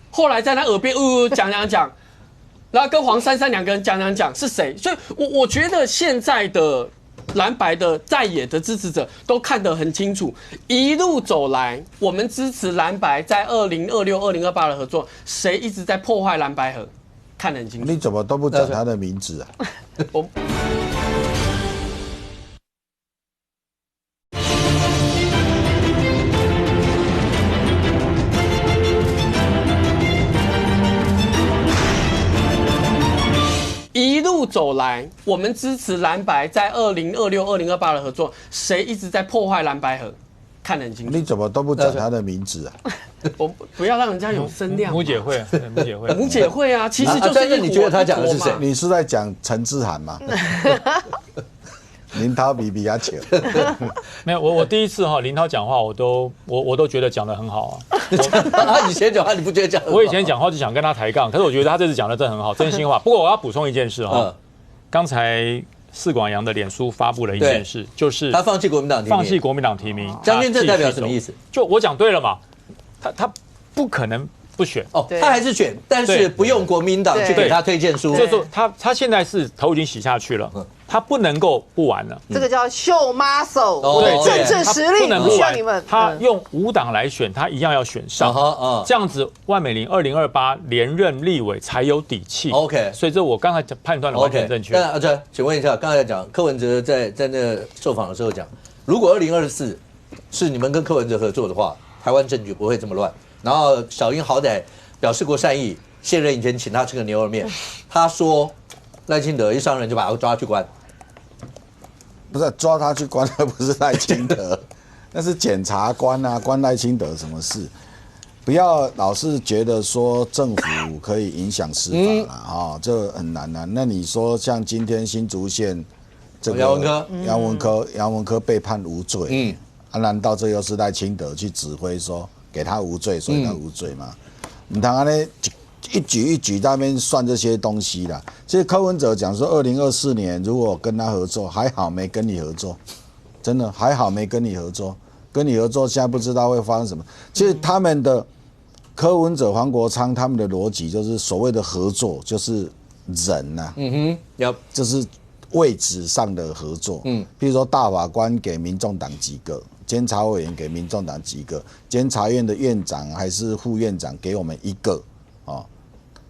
后来在他耳边讲，然后跟黄珊珊2个人讲是谁？所以我觉得现在的蓝白的在野的支持者都看得很清楚，一路走来，我们支持蓝白在2026、2028的合作，谁一直在破坏蓝白合，看得很清楚。你怎么都不讲他的名字啊？我。一路走来，我们支持蓝白在2026、2028的合作，谁一直在破坏蓝白合，看得很清楚。你怎么都不讲他的名字啊？我不要让人家有声量。母姐会，母姐会啊，其实就是你觉得他讲的是谁？你是在讲陈志涵吗？林涛比较强，没有我第一次林涛讲话，我都觉得讲得很好啊。以前讲话你不觉得讲？我以前讲话就想跟他抬杠，可是我觉得他这次讲的真的很好，真心话。不过我要补充一件事刚才士广阳的脸书发布了一件事，就是他放弃国民党提名，将军这代表什么意思？就我讲对了嘛，他不可能不选他还是选，但是不用国民党去给他推荐书，就是说他现在是头已经洗下去了。他不能够不玩了，这个叫秀 muscle， 对，政治实力不需要你们。他用无党来选，他一样要选上，这样子万美玲2028连任立委才有底气。OK， 所以这我刚才判断的完全正确。那阿哲，请问一下，刚才讲柯文哲在那受访的时候讲，如果2024是你们跟柯文哲合作的话，台湾政局不会这么乱。然后小英好歹表示过善意，卸任以前请他吃个牛肉面，他说赖清德一上任就把他抓去关。不是抓他去关的，不是赖清德，那是检察官啊，关赖清德什么事？不要老是觉得说政府可以影响司法啦，这很难啊。那你说像今天新竹县这个杨文科被判无罪，难道这又是赖清德去指挥说给他无罪，所以他无罪吗？你看安尼一举一举在那边算这些东西啦。其实柯文哲讲说2024年如果跟他合作，还好没跟你合作，真的还好没跟你合作。跟你合作现在不知道会发生什么。其实他们的柯文哲、黄国昌他们的逻辑就是所谓的合作，就是人呐，就是位置上的合作，比如说大法官给民众党几个，监察委员给民众党几个，监察院的院长还是副院长给我们一个，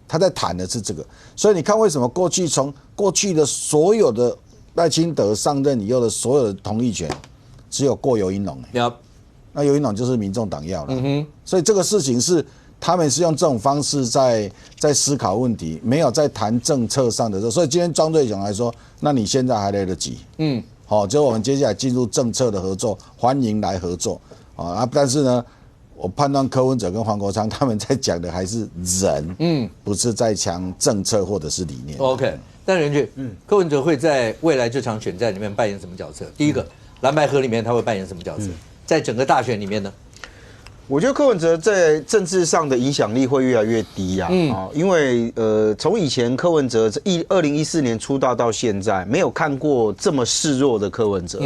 他在谈的是这个，所以你看为什么从过去的所有的赖清德上任以后的所有的同意权，只有过尤英龙，那尤英龙就是民众党要了，所以这个事情是。他们是用这种方式在思考问题，没有在谈政策上的时候，所以今天庄瑞雄来说，那你现在还来得及，就是我们接下来进入政策的合作，欢迎来合作，但是呢，我判断柯文哲跟黄国昌他们在讲的还是人，不是在讲政策或者是理念。OK， 但任局，柯文哲会在未来这场选战里面扮演什么角色？第一个，蓝白合里面他会扮演什么角色？在整个大选里面呢？我觉得柯文哲在政治上的影响力会越来越低啊，因为从以前柯文哲2014年出道到现在，没有看过这么示弱的柯文哲，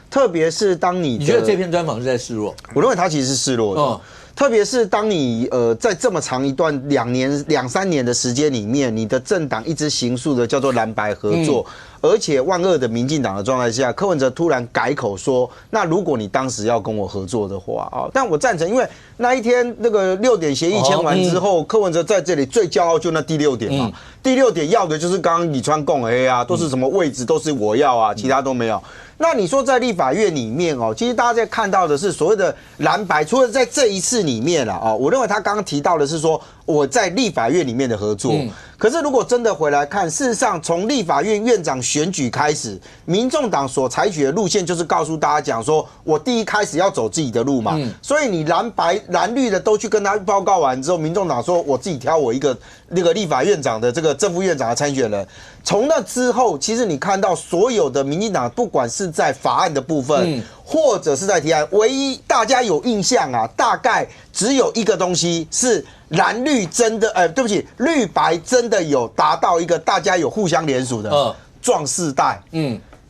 特别是当你觉得这篇专访是在示弱？我认为他其实是示弱的。特别是当你在这么长一段2、3年的时间里面，你的政党一直行诉的叫做蓝白合作，而且万恶的民进党的状态下，柯文哲突然改口说，那如果你当时要跟我合作的话啊，但我赞成，因为那一天那个6点协议签完之后，柯文哲在这里最骄傲就那第6点嘛，第6点要的就是刚刚李川讲的啊，都是什么位置都是我要啊，其他都没有。那你说在立法院里面其实大家在看到的是所谓的蓝白，除了在这一次里面我认为他刚刚提到的是说我在立法院里面的合作。可是如果真的回来看，事实上从立法院院长选举开始，民众党所采取的路线就是告诉大家讲说，我第一开始要走自己的路嘛。所以你蓝白蓝绿的都去跟他报告完之后，民众党说我自己挑我一个那个立法院长的这个正副院长的参选人。从那之后，其实你看到所有的民进党，不管是在法案的部分，或者是在提案，唯一大家有印象大概只有一个东西是蓝绿真的，对不起，绿白真的有达到一个大家有互相联署的壮世代。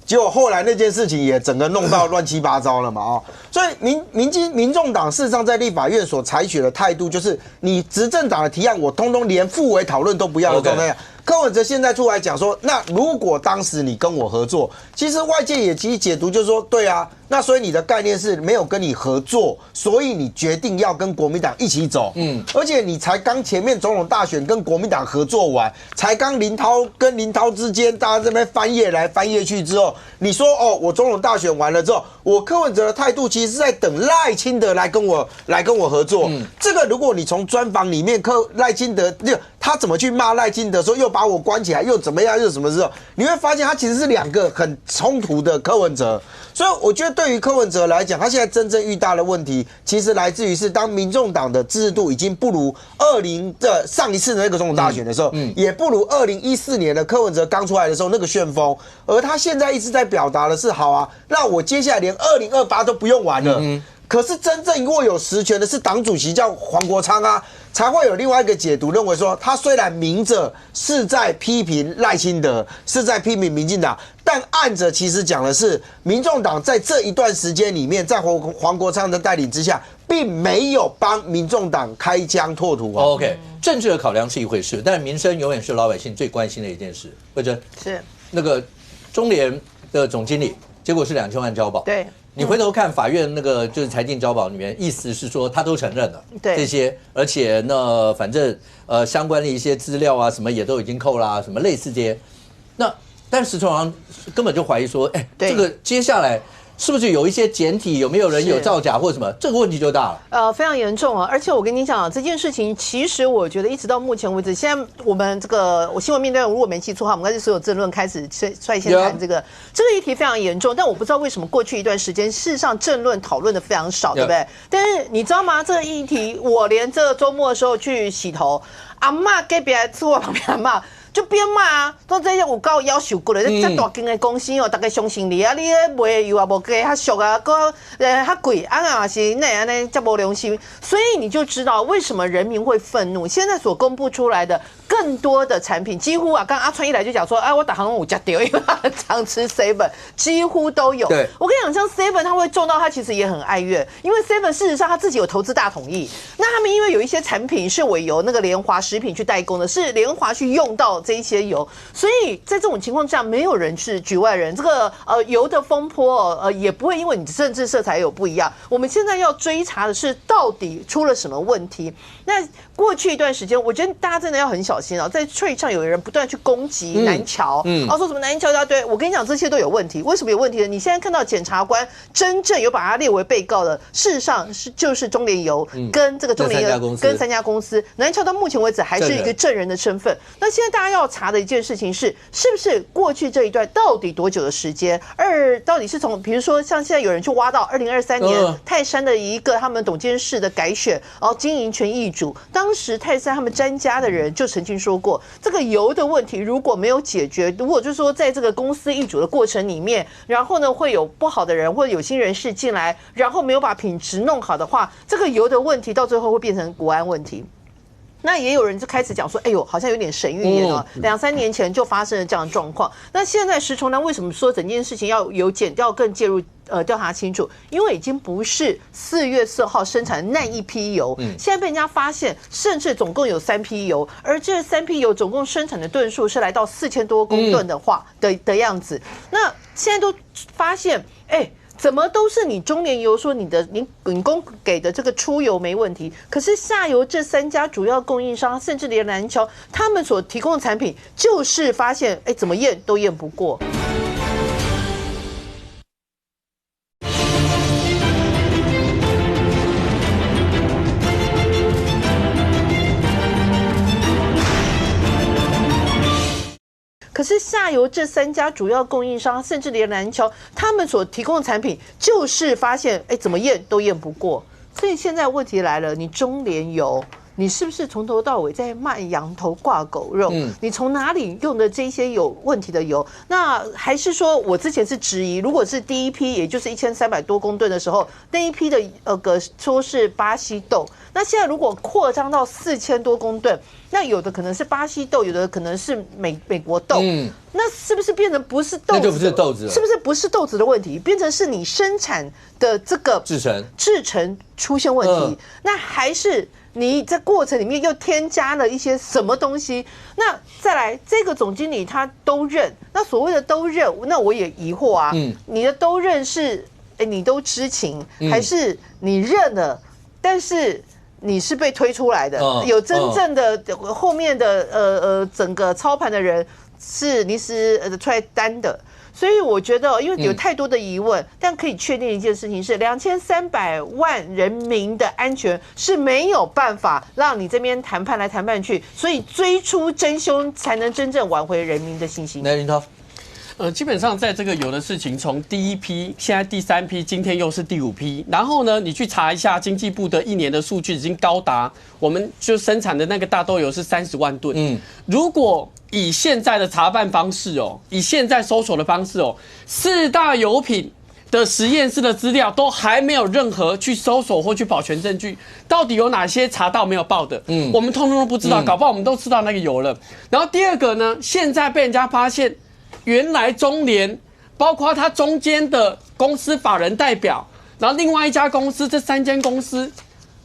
结果后来那件事情也整个弄到乱七八糟了嘛所以民众党事实上在立法院所采取的态度就是你执政党的提案我通通连复委讨论都不要的状态下，柯文哲现在出来讲说，那如果当时你跟我合作，其实外界也其实解读就是说，对啊，那所以你的概念是没有跟你合作，所以你决定要跟国民党一起走，而且你才刚前面总统大选跟国民党合作完，才刚林涛跟林涛之间大家这边翻页来翻页去之后，你说我总统大选完了之后，我柯文哲的态度其实是在等赖清德来跟我合作，这个如果你从专访里面赖清德他怎么去骂赖清德说又把我关起来又怎么样又什么时候，你会发现他其实是2个很冲突的柯文哲。所以我觉得对于柯文哲来讲，他现在真正遇到的问题，其实来自于是当民众党的支持度已经不如上一次的那个总统大选的时候，也不如2014年的柯文哲刚出来的时候那个旋风，而他现在一直在表达的是，好啊，那我接下来连2028都不用玩了。可是真正握有实权的是党主席叫黄国昌才会有另外一个解读，认为说他虽然明着是在批评赖清德，是在批评民进党，但暗着其实讲的是民众党在这一段时间里面，在黄国昌的带领之下，并没有帮民众党开疆拓土OK， 政治的考量是一回事，但民生永远是老百姓最关心的一件事。慧珍是那个中联的总经理，结果是2000万交保。对。你回头看法院那个就是裁定交保里面，意思是说他都承认了这些，而且呢，反正相关的一些资料什么也都已经扣啦，什么类似这些。那但石崇良根本就怀疑说，这个接下来是不是有一些简体，有没有人有造假或什么，这个问题就大了。非常严重而且我跟你讲这件事情，其实我觉得一直到目前为止，现在我们我新闻面对，如果没记错的话，我们开始所有政论开始率先谈这个议题非常严重，但我不知道为什么过去一段时间，事实上政论讨论的非常少，对不对？但是你知道吗？这个议题，我连这个周末的时候去洗头，阿嬷隔壁坐我旁边阿嬷。就边骂都这些有够要求过的，这大间的公司大家相信你你卖油无价较俗个较贵嘛是那安尼这无良心，所以你就知道为什么人民会愤怒。现在所公布出来的更多的产品，几乎啊，刚刚阿川一来就讲说，哎，我打航空五家丢，因为他常吃 Seven， 几乎都有。对，我跟你讲，像 Seven 他会中到，他其实也很哀怨，因为 Seven 事实上他自己有投资大统益，那他们因为有一些产品是委由那个联华食品去代工的，是联华去用到这一些油，所以在这种情况下，没有人是局外人。这个油的风波也不会因为你政治色彩有不一样。我们现在要追查的是到底出了什么问题。那过去一段时间，我觉得大家真的要很小心啊，在Trade上有人不断去攻击南桥，说什么南桥一大堆。我跟你讲，这些都有问题。为什么有问题呢？你现在看到检察官真正有把它列为被告的，事实上就是中联油跟这个中联油跟3家公司，南桥到目前为止还是一个证人的身份。那现在大家要查的一件事情是不是过去这一段到底多久的时间？到底是从比如说像现在有人去挖到2023年泰山的一个他们董监事的改选，然后经营权易主，当时泰山他们詹家的人就曾经说过，这个油的问题如果没有解决，如果就是说在这个公司易主的过程里面，然后呢会有不好的人或者有心人士进来，然后没有把品质弄好的话，这个油的问题到最后会变成国安问题。那也有人就开始讲说，哎呦，好像有点神预言哦，2-3年前就发生了这样的状况。那现在石崇良为什么说整件事情要由检调更介入调查清楚？因为已经不是4月4号生产的那一批油，现在被人家发现，甚至总共有3批油，而这3批油总共生产的吨数是来到4000多公吨的话的样子。那现在都发现，怎么都是你中联油说你供给的这个出油没问题，可是下游这3家主要供应商，甚至连南桥他们所提供的产品，就是发现怎么验都验不过。可是下游这3家主要供应商，甚至连南桥他们所提供的产品，就是发现怎么验都验不过。所以现在问题来了，你中联油，你是不是从头到尾在卖羊头挂狗肉？你从哪里用的这些有问题的油？那还是说我之前是质疑，如果是第一批，也就是1300多公吨的时候，那一批的说是巴西豆，那现在如果扩张到4000多公吨，那有的可能是巴西豆，有的可能是美国豆，那是不是变成不是豆子？那就不是豆子了，是不是不是豆子的问题，变成是你生产的这个制成出现问题？那还是你在过程里面又添加了一些什么东西？那再来，这个总经理他都认，那所谓的都认，那我也疑惑啊，你的都认是你都知情，还是你认了，但是你是被推出来的？有真正的后面的整个操盘的人是你是出来担的。所以我觉得，因为有太多的疑问，但可以确定一件事情是，2300万人民的安全是没有办法让你这边谈判来谈判去，所以追出真凶才能真正挽回人民的信心。来，林涛。基本上在这个油的事情，从第1批，现在第3批，今天又是第5批。然后呢，你去查一下经济部的1年的数据，已经高达我们就生产的那个大豆油是30万吨。如果以现在的查办方式以现在搜索的方式4大油品的实验室的资料都还没有任何去搜索或去保全证据，到底有哪些查到没有报的，我们通通都不知道，搞不好我们都知道那个油了。然后第二个呢，现在被人家发现。原来中联包括他中间的公司法人代表，然后另外一家公司，这3间公司，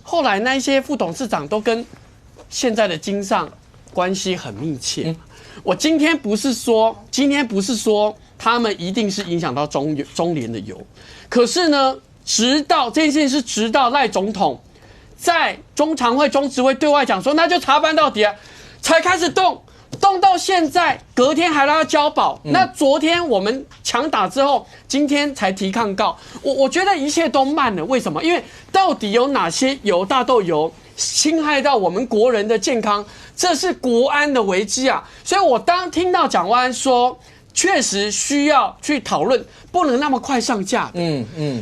后来那一些副董事长都跟现在的经上关系很密切。我今天不是说他们一定是影响到中联的油，可是呢，直到这件事情是直到赖总统在中常会、中执会对外讲说，那就查办到底啊，才开始动到现在，隔天还让他交保。那昨天我们强打之后，今天才提抗告。我觉得一切都慢了，为什么？因为到底有哪些油大豆油侵害到我们国人的健康，这是国安的危机啊！所以我当听到蒋万安说，确实需要去讨论，不能那么快上架。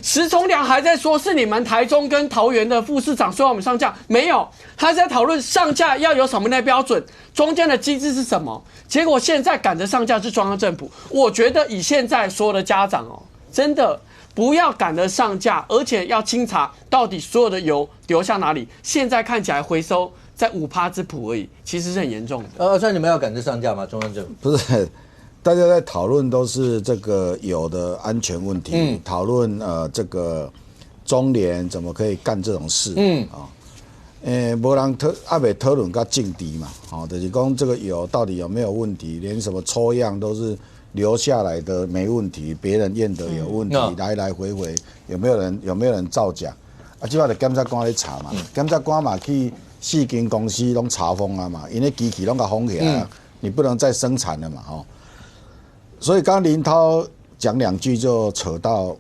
石崇良还在说是你们台中跟桃园的副市长说我们上架，没有，他在讨论上架要有什么的标准，中间的机制是什么。结果现在赶着上架是中央政府，我觉得以现在所有的家长真的不要赶着上架，而且要清查到底所有的油流向哪里。现在看起来回收在5%之谱而已，其实是很严重的。所以你们要赶着上架吗？中央政府不是，大家在讨论都是这个油的安全问题，讨论这个中联怎么可以干这种事，没人未讨论到政敌嘛，就是讲这个油到底有没有问题，连什么抽样都是留下来的没问题，别人验的有问题，来来回回有没有人造假？即摆就检察官咧查嘛，检察官嘛去4间公司拢查封啊嘛，因为机器拢甲封起来，你不能再生产了嘛，所以刚林涛讲2句就扯到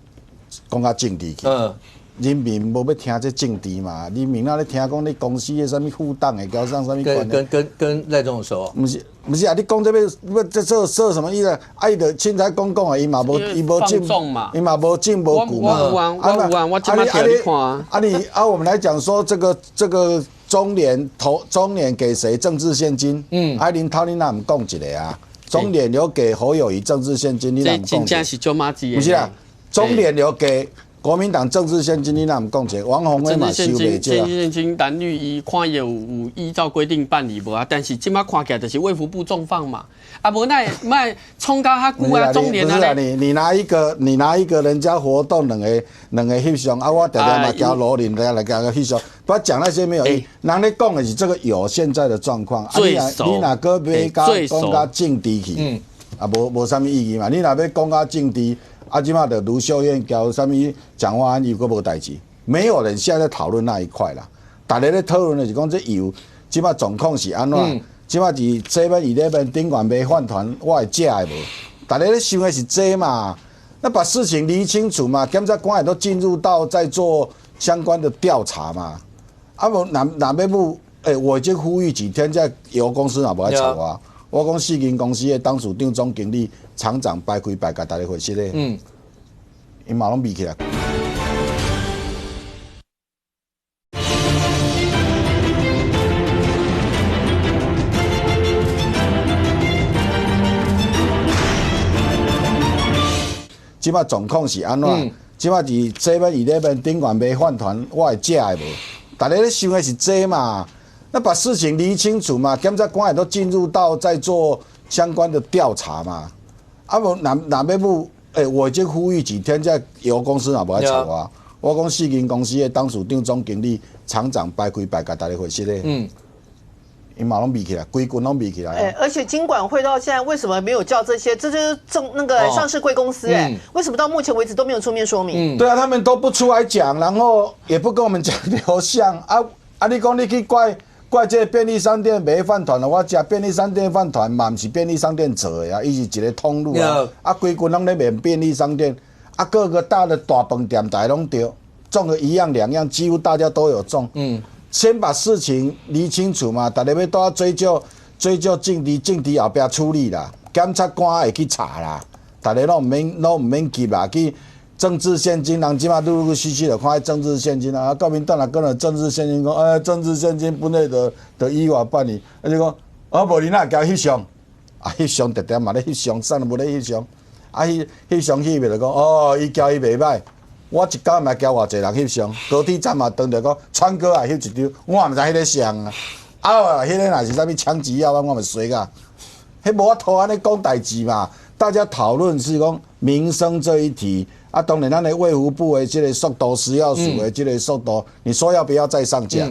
讲到政治去。人民无要听这政治嘛，人民哪咧听讲你公司的什么副党的交上什么跟赖总熟？不是啊，你讲这做什么意思？伊就凊彩讲啊，伊嘛无进嘛，伊嘛无进无股嘛。我今麦给你看啊。我们来讲说这个中联给谁政治现金？林涛你哪唔讲一个啊？中联有给侯友宜政治现金，你哪唔讲？真正是舅妈子。不是啊，中联有给国民党政治现金，你哪唔讲一个？王宏威嘛收袂少。政治现金蓝绿伊看有依照规定办理无啊？但是今麦看起来就是卫福部重放嘛，无那冲高他估啊，中联啊。不是啊，你拿一个人家活动两个翕相啊，我常常嘛交罗林来交个翕相，不要讲那些没有意义。人咧讲的是这个有现在的状况，你哪个要讲到政治去，无啥物意义嘛？你哪要讲到政治？即马的卢秀燕交什么蒋万安，伊个无代志，没有人现在在讨论那一块啦。大家在讨论的是讲这油，即马状况是安怎？即马伫7-11顶管卖饭团，我会食的无？大家在想的是这嘛？那把事情理清楚嘛，检察官也都进入到在做相关的调查嘛。无哪要不？我已经呼吁几天，在油公司也无爱吵我。我讲4间公司的当属长、总经理、厂长摆开甲大家回息咧，因嘛拢闭起来。即摆状况是安怎？即摆伫7-11顶管卖饭团，我会食的无？大家咧想的是这嘛？那把事情理清楚嘛，检察官也都进入到在做相关的调查嘛。无哪要不？我已经呼吁几天，在油公司也无爱吵我。我讲4间公司的当属长、总经理、厂长摆开甲大家回息咧。因嘛拢闭起来，规群拢闭起来。而且金管会到现在为什么没有叫这些？这就是那个上市贵公司为什么到目前为止都没有出面说明？对啊，他们都不出来讲，然后也不跟我们讲流向你讲你去怪这个便利商店卖饭团我食便利商店饭团嘛，不是便利商店做的伊是一个通路规群拢咧卖便利商店各个大饭店大家拢对，中了1样2样，几乎大家都有中。先把事情理清楚嘛，大家要都要追究政治后边处理啦，检察官会去查啦，大家拢唔免急啦，去政治现金，人即马陆续就看政治现金啊，国民党也跟了政治现金讲，政治现金本来就依法办理，就讲无你哪交翕相，翕相特点嘛咧翕相，啥都无咧翕相，翕相去咪就讲伊交伊袂歹，我一天嘛交偌济人翕相，高铁站嘛当着讲川哥也翕一张，我也毋知迄个相啊，迄个若是啥物枪击要我咪随啊，迄无法度安尼讲代志嘛，大家讨论是讲民生这一题。当然，咱的卫福部的这个速度，食药署的这个速度，你说要不要再上架？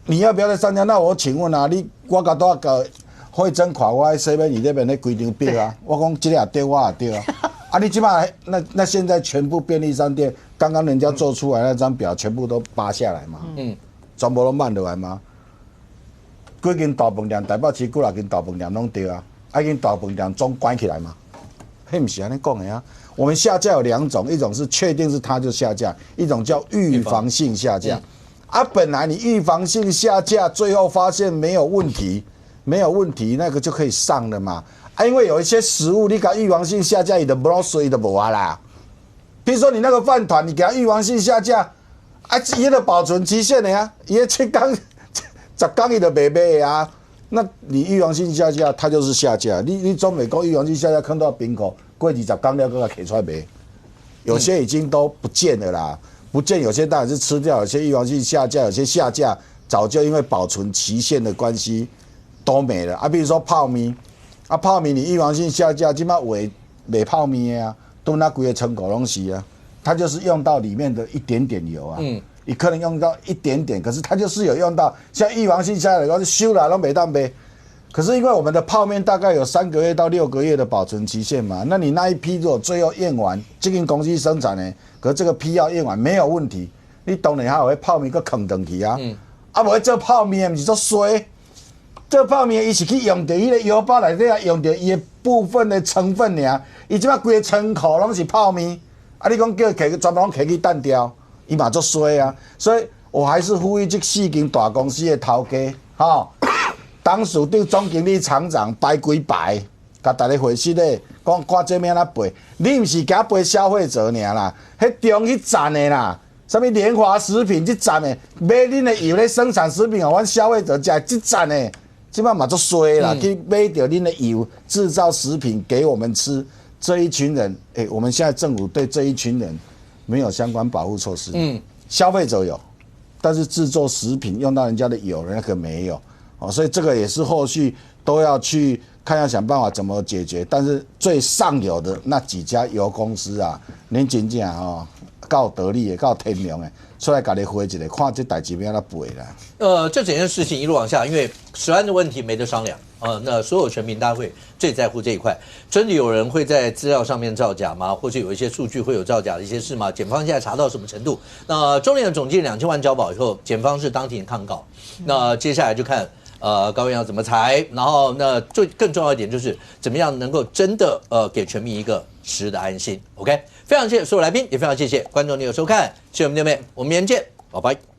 你要不要再上架？那我请问啊，我甲多个慧珍看我7-11那边的规定表啊，我讲这个也对，我也对啊。你起码那现在全部便利商店，刚刚人家做出来那张表，全部都扒下来嘛，全部都慢落来嘛。几间大饭店，台北市几啊间大饭店拢对啊，间大饭店总关起来嘛，迄不是安尼讲的啊。我们下架有2种，一种是确定是它就下架，一种叫预防性下架。本来你预防性下架，最后发现没有问题，那个就可以上了嘛。因为有一些食物，你给它预防性下架，你的不漏水的无啊啦。比如说你那个饭团，你给它预防性下架，伊的保存期限的呀，伊7天、10天伊就袂卖啊。那你预防性下架，它就是下架。你总袂讲预防性下架，放到冰库。过20天了，给它摕出来卖，有些已经都不见了啦，不见有些当然是吃掉，有些预防性下架，有些下架早就因为保存期限的关系都没了啊。比如说泡面啊，泡面你预防性下架，今麦卖泡面的啊，都那几个窗口拢是啊，它就是用到里面的一点点油啊，你可能用到一点点，可是它就是有用到，像预防性下架的，修了都没当卖。可是因为我们的泡面大概有3个月到6个月的保存期限嘛，那你那一批如果最后验完，这间公司生产的，可是这个批要验完没有问题，你当然还有泡面搁放回去啊，啊无做泡面不是做衰，做泡面伊是去用到迄个油包内底啊，用到伊的部分的成分尔，伊即摆规个仓库拢是泡面，啊你讲叫摕全部拢摕去单掉，伊嘛做衰啊，所以我还是呼吁这4间大公司的头家，吼。董事长、总经理、厂长排几排，甲大家回息咧，讲看这面哪背，你毋是惊背消费者尔啦，迄中去站的啦，什么联华食品去站的，买恁的油咧生产食品，阮消费者食去站的，即摆嘛做衰啦，去买着恁的油制造食品给我们吃，这一群人，我们现在政府对这一群人没有相关保护措施，消费者有，但是制作食品用到人家的油，人家可没有。所以这个也是后续都要去看，要想办法怎么解决。但是最上游的那几家油公司啊，恁真正够得力的，够天良的，出来给你回一个，看这代志要怎背啦。这整件事情一路往下，因为食安的问题没得商量那所有全民大会最在乎这一块。真的有人会在资料上面造假吗？或者有一些数据会有造假的一些事吗？检方现在查到什么程度？那中联的总计2000万交保以后，检方是当庭抗告。那接下来就看。高院要怎么裁？然后那更重要一点就是怎么样能够真的给全民一个实的安心。OK， 非常谢谢所有来宾，也非常谢谢观众朋友收看，谢谢我们六妹，我们明天见，拜拜。